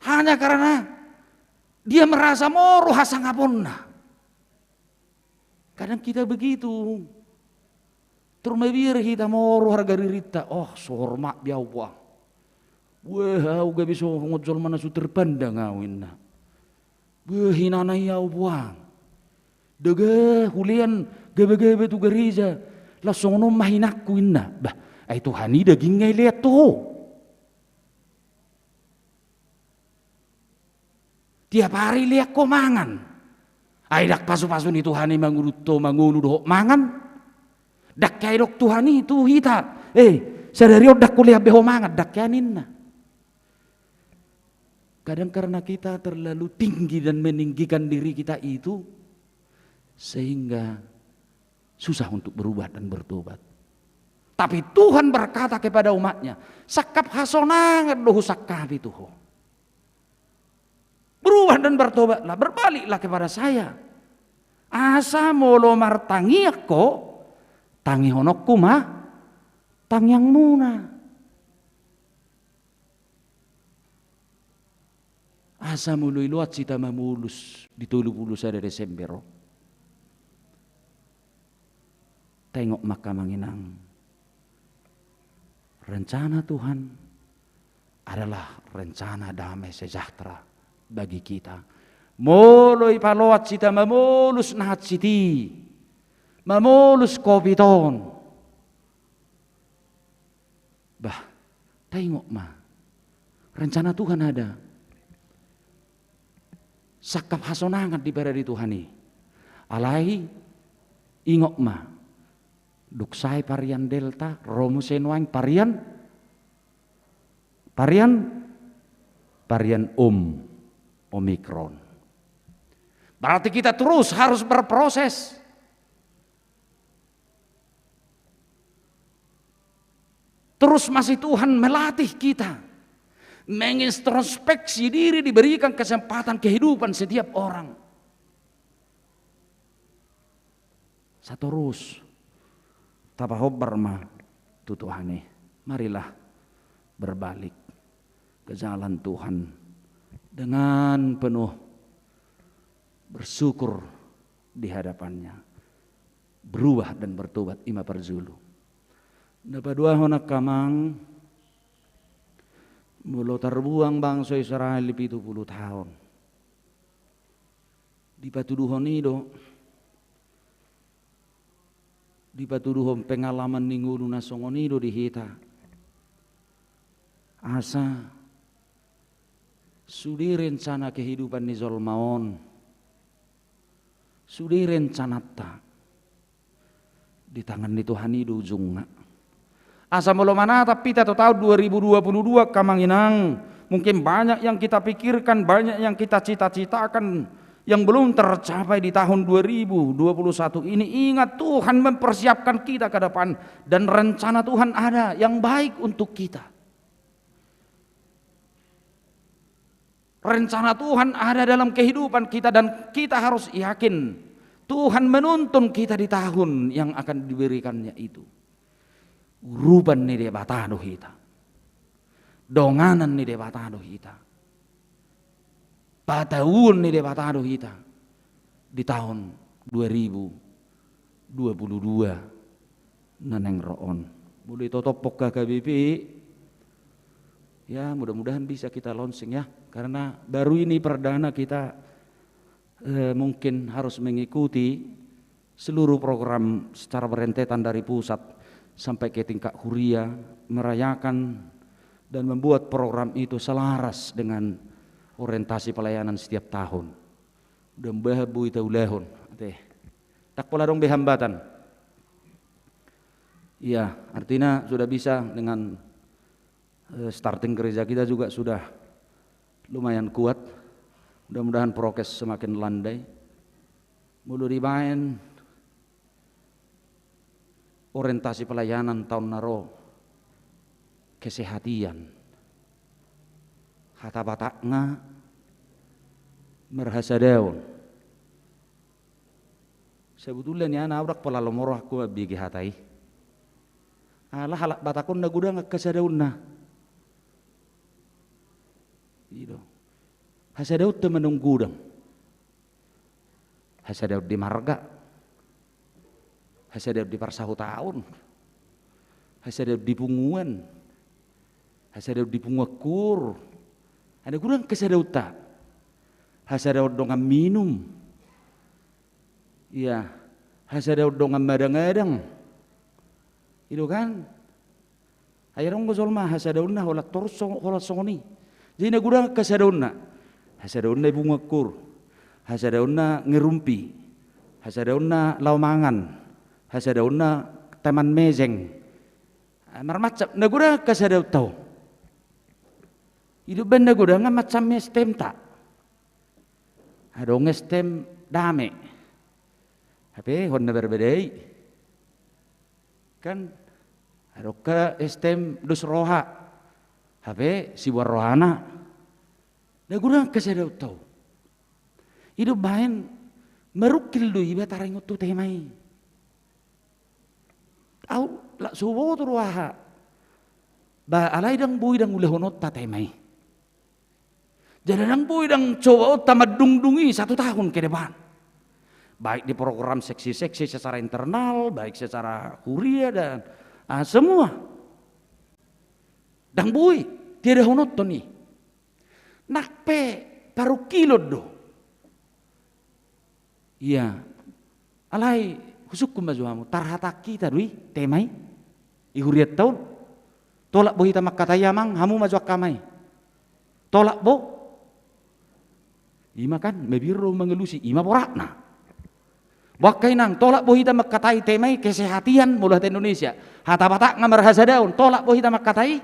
hanya karena dia merasa moro hasangaponna. Kadang kita begitu termebir kita moro harga dirita oh sormak biawa wah au gabi so ngojol mana su terpandang awinna behinana ya buang dege hulian gebe-gebe tu gereja langsung no mahinaku inna bah ai Tuhani daging ngai lihat tuh tiap hari lihat ko mangan ai dak pasu-pasu ni Tuhani manguruto mangunu doh mangan dak kai dok Tuhani itu hita sadari dak kuliah beho mangan dak kaninna. Kadang karena kita terlalu tinggi dan meninggikan diri kita itu sehingga susah untuk berubah dan bertobat. Tapi Tuhan berkata kepada umatnya, sakap hasonangat dohu sakap itu. Berubah dan bertobatlah, berbaliklah kepada saya. Asa molo martangi ako, tangi honokku mah, tangyang muna. Asa mului luat cita mamulus di 30 Desember. Tengok maka manginang. Rencana Tuhan adalah rencana damai sejahtera bagi kita. Moloi paloat cita mamulus nahat siti. Mamulus kopiton. Bah, tengok mah. Rencana Tuhan ada. Sakap hasonangat di pada di Tuhani. Alai ingok ma. Duksai varian Delta, Romu senuang varian Omikron. Berarti kita terus harus berproses. Terus masih Tuhan melatih kita. Mengintrospeksi diri, diberikan kesempatan kehidupan setiap orang. Satorus tapahobar mah tutuhane. Marilah berbalik ke jalan Tuhan dengan penuh bersyukur di hadapannya. Berubah dan bertobat ima perzulu. Napadua honak kamang mulo terbuang bangsa Israel 70 tahun. Di patuduhon ido. Di patuduhon pengalaman ninggunu nasongon ido di hita. Asa sudi rencana kehidupan ni zolmaon. Sudi rencana ta. Di tangan ni Tuhan ido ujungna. Asa molo mana tapi kita tahu 2022 kamanginang. Mungkin banyak yang kita pikirkan, banyak yang kita cita-citakan yang belum tercapai di tahun 2021 ini. Ingat, Tuhan mempersiapkan kita ke depan dan rencana Tuhan ada yang baik untuk kita. Rencana Tuhan ada dalam kehidupan kita dan kita harus yakin Tuhan menuntun kita di tahun yang akan diberikannya itu. Uruban ni de batado kita. Donganan ni de batado kita. Patahun ni de batado kita di tahun 2022 naneng roon. Boleh totopok ke KBP. Ya, mudah-mudahan bisa kita launching ya, karena baru ini perdana kita mungkin harus mengikuti seluruh program secara berentetan dari pusat sampai ke tingkat huria, merayakan dan membuat program itu selaras dengan orientasi pelayanan setiap tahun. Udah bahabu itu ulehon. Tak pola dong behambatan. Iya, artinya sudah bisa dengan starting gereja kita juga sudah lumayan kuat. Mudah-mudahan prokes semakin landai. Mulu dimain orientasi pelayanan tahun naro kesehatian. Hata batakna merhasadeon. Sebetulnya ni anak urak pala lomoro aku bigi hatai. Alah halak batakon na gudang kasadeon na. Ido. Hasadeon temenung gudang. Hasadeon di marga. Hasadeon di parsahu tahun. Hasadeon di punguan. Hasadeon di punguakur. Ada kurang kesadauta, hasadaud dongan minum, iya, hasadaud dongan madang-madang, itu kan, ayarong gozolma hasadaudna holat torsong holat songoni, jadi kurang kesadaudna, hasadaudna bungakur, hasadaudna ngerumpi, hasadaudna laumangan, hasadaudna taman mezeng, marmacap, nagura kesadaud tau. Hidup benda gudang macam stem tak, ada stem dame, tapi honna berbeda, kan ada ke stem dus roha, tapi si rohana, dah gudang kesadau tahu, hidup bain merukil do iba tareng tu temai, au lak suwo tu roha, ba alai dang bui dang ulehonot ta temai. Jadi boy dang coba tamat dung-dungi 1 tahun ke depan. Baik di program seksi-seksi secara internal, baik secara kuliah dan semua. Dang boy tiada honot to ni. Nakpe paru kilo do. Iya. Alai husukum majuamu tarhata kita dui temai. Ihuriat tahun. Tolak boh kita makatayamang hamu majuak kamai. Tolak boh. Ima kan mebiro mengelusi ima porakna. Wakai nang tolak boh kita makatai temai kesehatian mulah Indonesia. Hata batak ngamar hasadaun tolak boh kita makatai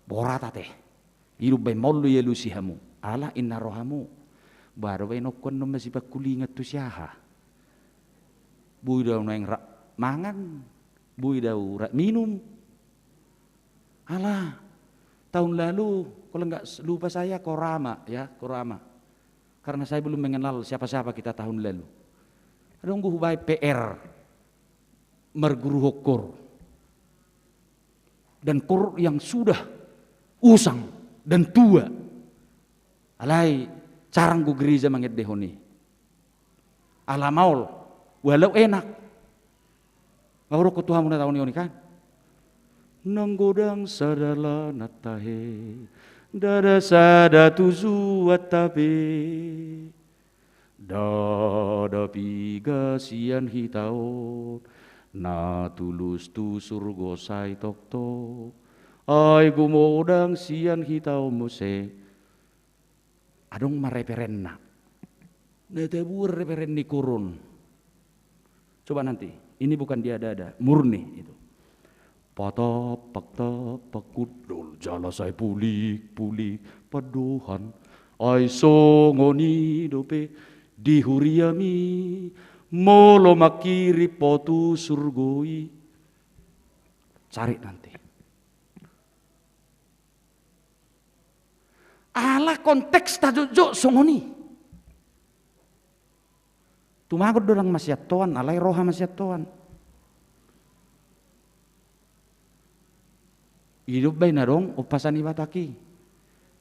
borata teh. Hidup bay mollu yelusi hamu. Ala inna rohamu. Baru bay nokon no masih bakulingat tu siaha. Bui daw na yang mangan, bui daw minum. Ala tahun lalu kalau enggak lupa saya Korama ya, Korama. Karena saya belum mengenal siapa-siapa kita tahun lalu. Ada ungguh baik PR merguru hokur. Dan kur yang sudah usang dan tua. Alai carang gu gereja mangit dehoni. Ala maul walau enak. Ngawro ko Tuhan na tahun ini kan. Nanggodang sadala natahe dada sada tuzu atabe Dadapi gasian hitaon na tulus tu surgo sai tok tok ai gumodang sian hitau muse adong mareperenna netebur reperen ni kurun. Coba nanti ini bukan dia ada murni itu patap pakta pakudul jala sai pulik paduhan ai songoni dope dihuriami molo makiri potu surgoi. Cari nanti. Ala konteks tajujo songoni. Tumagot dorang masyat toan, alai roha masyat toan. Hidup bayi narong upasan ibataki.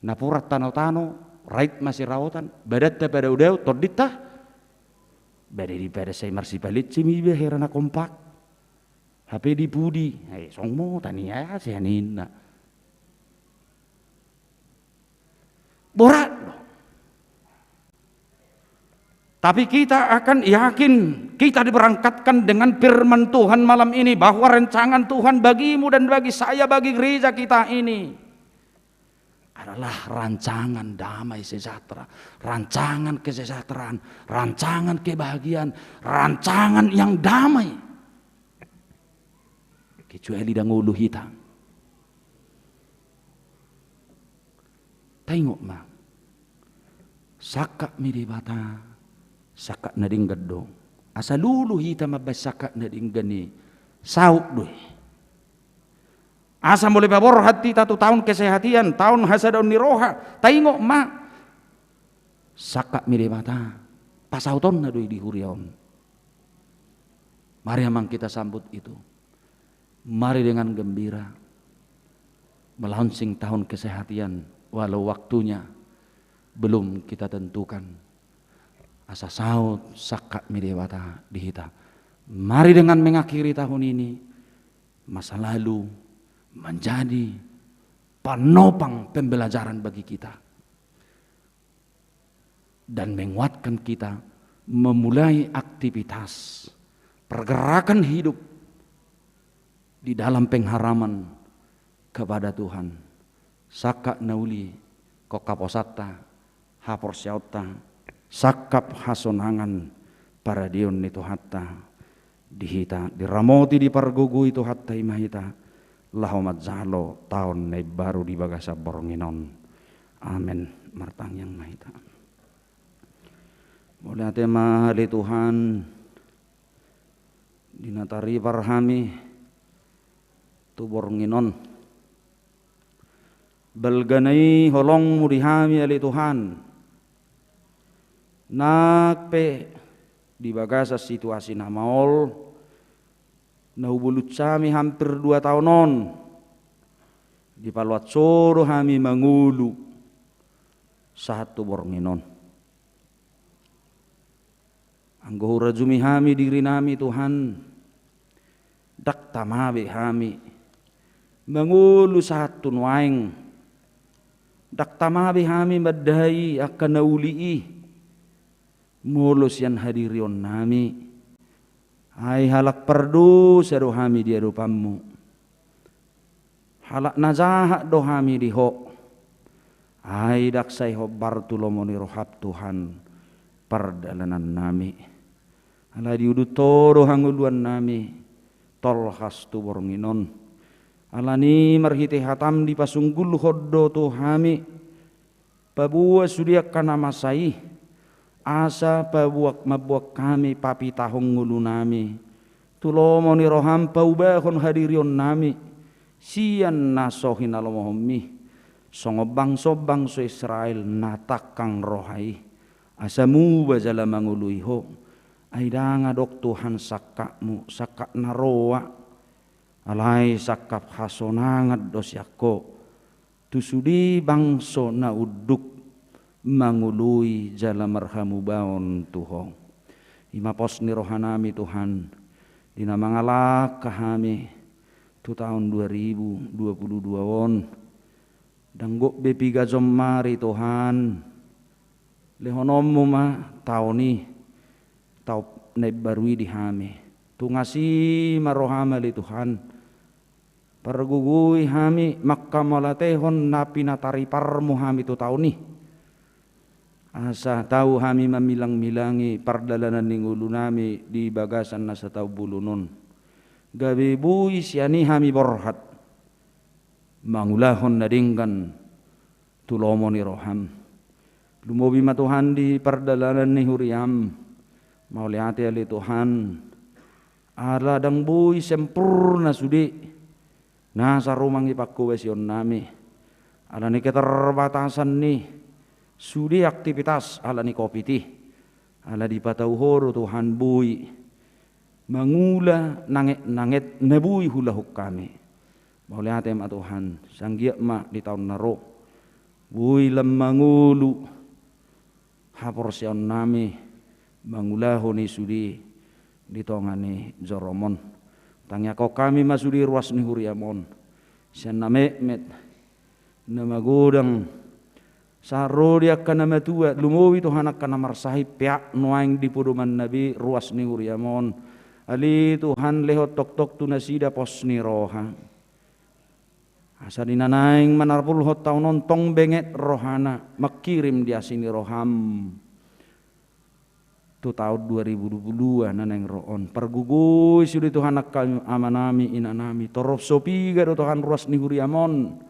Napurat tano-tano. Right masih rawatan, badat pada udah tordita, badai di pada saya marsi balit cimibe herana kompak, HP di budi, songmo tania saya nina, borat. Tapi kita akan yakin kita diberangkatkan dengan firman Tuhan malam ini bahwa rancangan Tuhan bagimu dan bagi saya bagi gereja kita ini adalah rancangan damai sejahtera, rancangan kesejahteraan, rancangan kebahagiaan, rancangan yang damai. Kecuali dangulu hitam. Tengok mah, sakak miribata, sakak nading gadong. Asa lulu hitam abas sakak nading gani, sauk doi. Asa mulai babor hati tatu tahun kesehatian, tahun hasadaun niroha, taingok ma sakak miribata, pasauton na doi di huriaon. Mari amang kita sambut itu. Mari dengan gembira melaunching tahun kesehatian, walau waktunya belum kita tentukan. Asa saut sakak miribata dihita. Mari dengan mengakhiri tahun ini masa lalu menjadi penopang pembelajaran bagi kita dan menguatkan kita memulai aktivitas pergerakan hidup di dalam pengharaman kepada Tuhan. Sakak nauli kokaposata hapor syauta sakap hasonangan para dion itu hatta dihita diramoti di pargugu itu hatta imahita lahomat zalo tahun nai baru di bagasa boronginon. Amin. Martang yang mahita. Mulai tema hari Tuhan dinatari parhami tu boronginon. Belganai holong mudihami ali Tuhan. Nakpe di bagasa situasi namaol. Naubulut kami hampir 2 tahunon di paluat soro kami mangulu satu boronginon. Anggo rajumi kami diri nami Tuhan dak tamabe kami mangulu satu nuaing dak tamabe kami badai akan naulii mulus yang hadirion nami. Hai halak perdu seruhami dia rupamu. Halak nazahak dohami diho. Hai daksai hobar tulomoni rohab Tuhan perdalanan nami. Ala diudutoro hanguluan nami. Tol khas tu boronginon. Ala ni marhite hatam di pasunggul hoddo tuhami. Pabuwa sudiak kana masai. Asa pabuak mabuak kami papi tahong ngulu nami tulomo ni roham paubahon hadirion nami sian nasohin alamohmi songo bangso Israel natakang rohai asamu bajala manguluiho aidanga dok Tuhan sakakmu sakak naroa alai sakap hasonangat dosyako tusudi bangso na uduk mangului jala marhamu baon Tuhan. Imapos ni rohanami Tuhan dina mangalak kahami tu tahun 2022 on danggo bepiga mari Tuhan lehonomu ma tau ni tau nebarui di hami tungasi marohama li Tuhan pergugui hami makka malatehon napi natari parmu hami tu tau ni asa tahu hami mamilang-milangi pardalanan ningulu nami di bagasan nasa tau bulunun gabi bui siani hami borhat mangulahon nadingkan tulomo ni roham lumobi matuhan di pardalanan ni huriam mauliati ali Tuhan ala dang bui sempurna sudi nasa rumang ipakku wesion nami ala ni keterbatasan ni sudi aktivitas ala ni kopiti ala di patau horo Tuhan bui mangula nanget nebui hulahuk kami boleh hati ma Tuhan sanggiak ma di tahun naro bui lemangulu hapor sion nami mangulaho ni sudi di tongani joromon tanya kau kami masudi ruas ni huriamon sian namet namagodang saro dia kana matua lumowi Tuhan akan marsahi pihak nuaing di puduman nabi ruas ni huriamon ali Tuhan lehot tok tu nasida pos ni roha asa dinanaing manarpul hot taunon tong benget rohana makirim dia sini roham tu tahun 2022 naneng roon pergugui sudi Tuhan akan amanami inanami torof sopi gado Tuhan ruas ni huriamon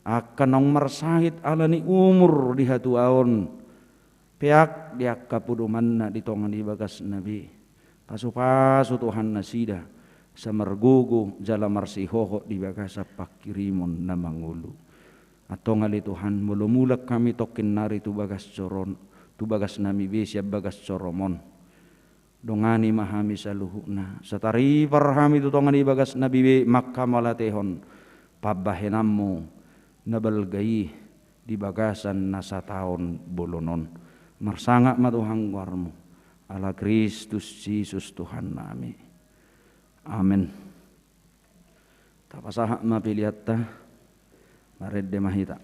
akan nong mersahit ala ni umur di hatu aon pihak dia kapuduman na di tongan di bagas nabi pasu Tuhan nasida samargugu jala marsihoho di bagasa pakirimon na mangulu atau ngali Tuhan mulumulak kami tokin nari tu bagas coron tu bagas nami besya bagas coromon dongani mahami saluhuna satari parhami tu tongani bagas nabi be makka malatehon pabahenammu nabalgai di bagasan nasa tahun bolonon marsangak matuhang warmu ala Kristus Yesus Tuhan nami amin tapasahak mapiliatta maredde mahita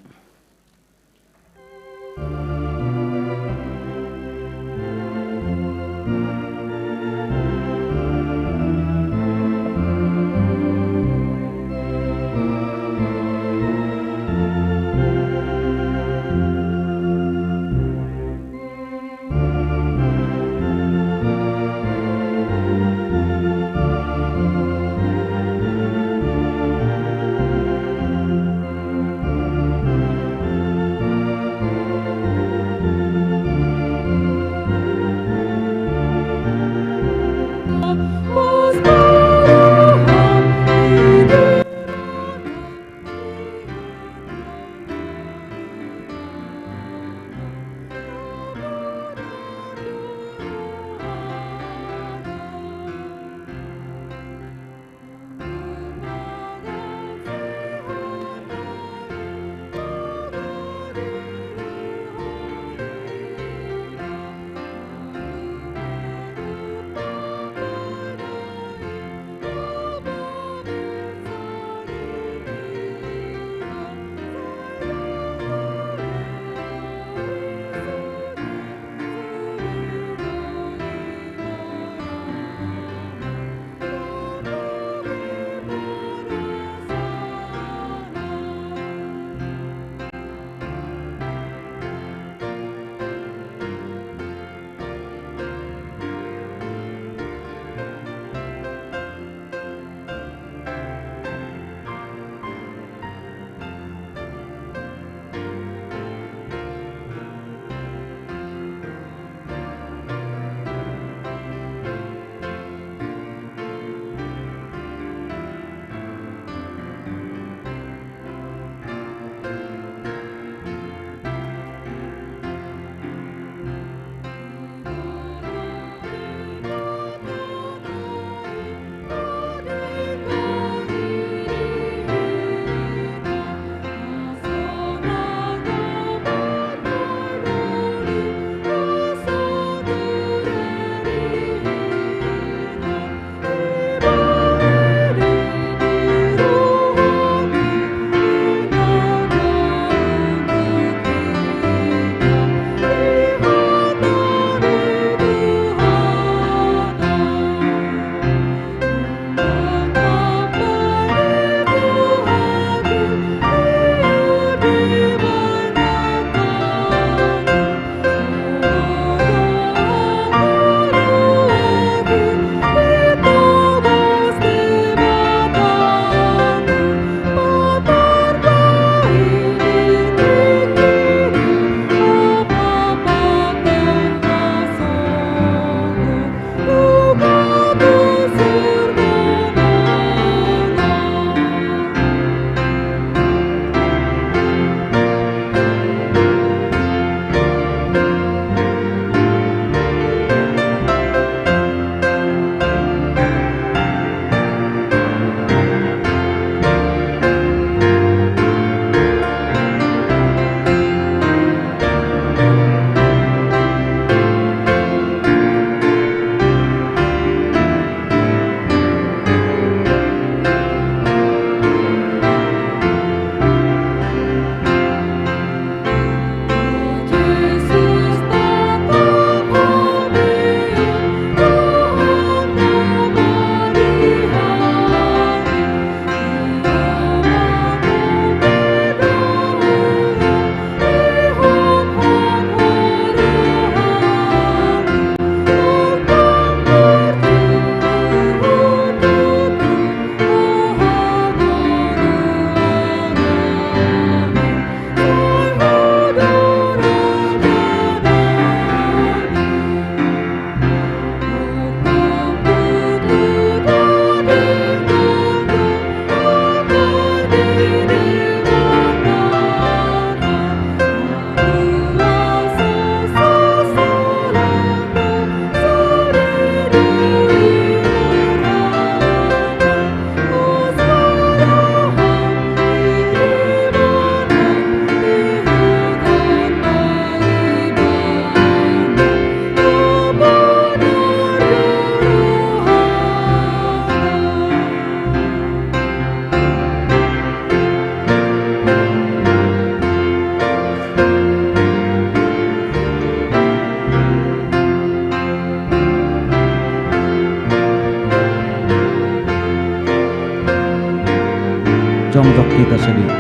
kita sedih.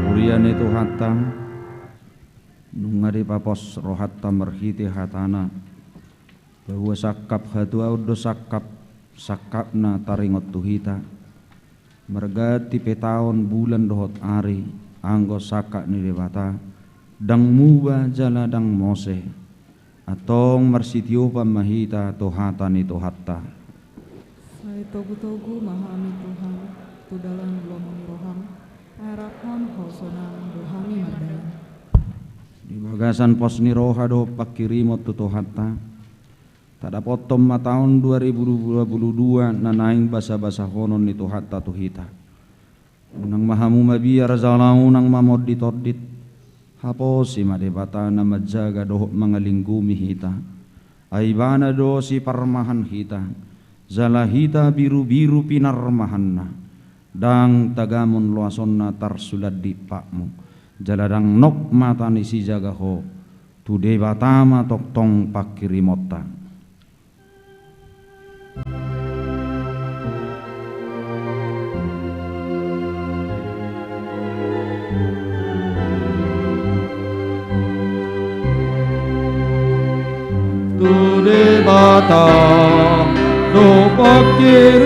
Urian itu hatta nungari papos rohatta merhiti hatana bahwa sakap hatua udo sakapna taringot tuhita mergati petaon bulan dohot ari anggo sakak ni debata dang muba jala dang mose atong marsitiopa mahita tohata ni tohatta Sai togu-togu mahami Tuhan tu dalam belum roham harapan hosonan dohami madayan di bagasan pos ni roha do pakirimot tu tohatta tada potom ma tahun 2022 nanaing basa-basa honon ni tohatta tuhita unang mahamu mabiar zalau nang mamod ditordit haposi madebata na madjaga doh mangalinggumi hita aibana do si parmahan hita zalahita biru-biru pinarmahanna dang tagamon luasonna tarsulad di pakmu jaladang nok mata ni si jagaho tu debatama toktong pakirimota tu debata do pakir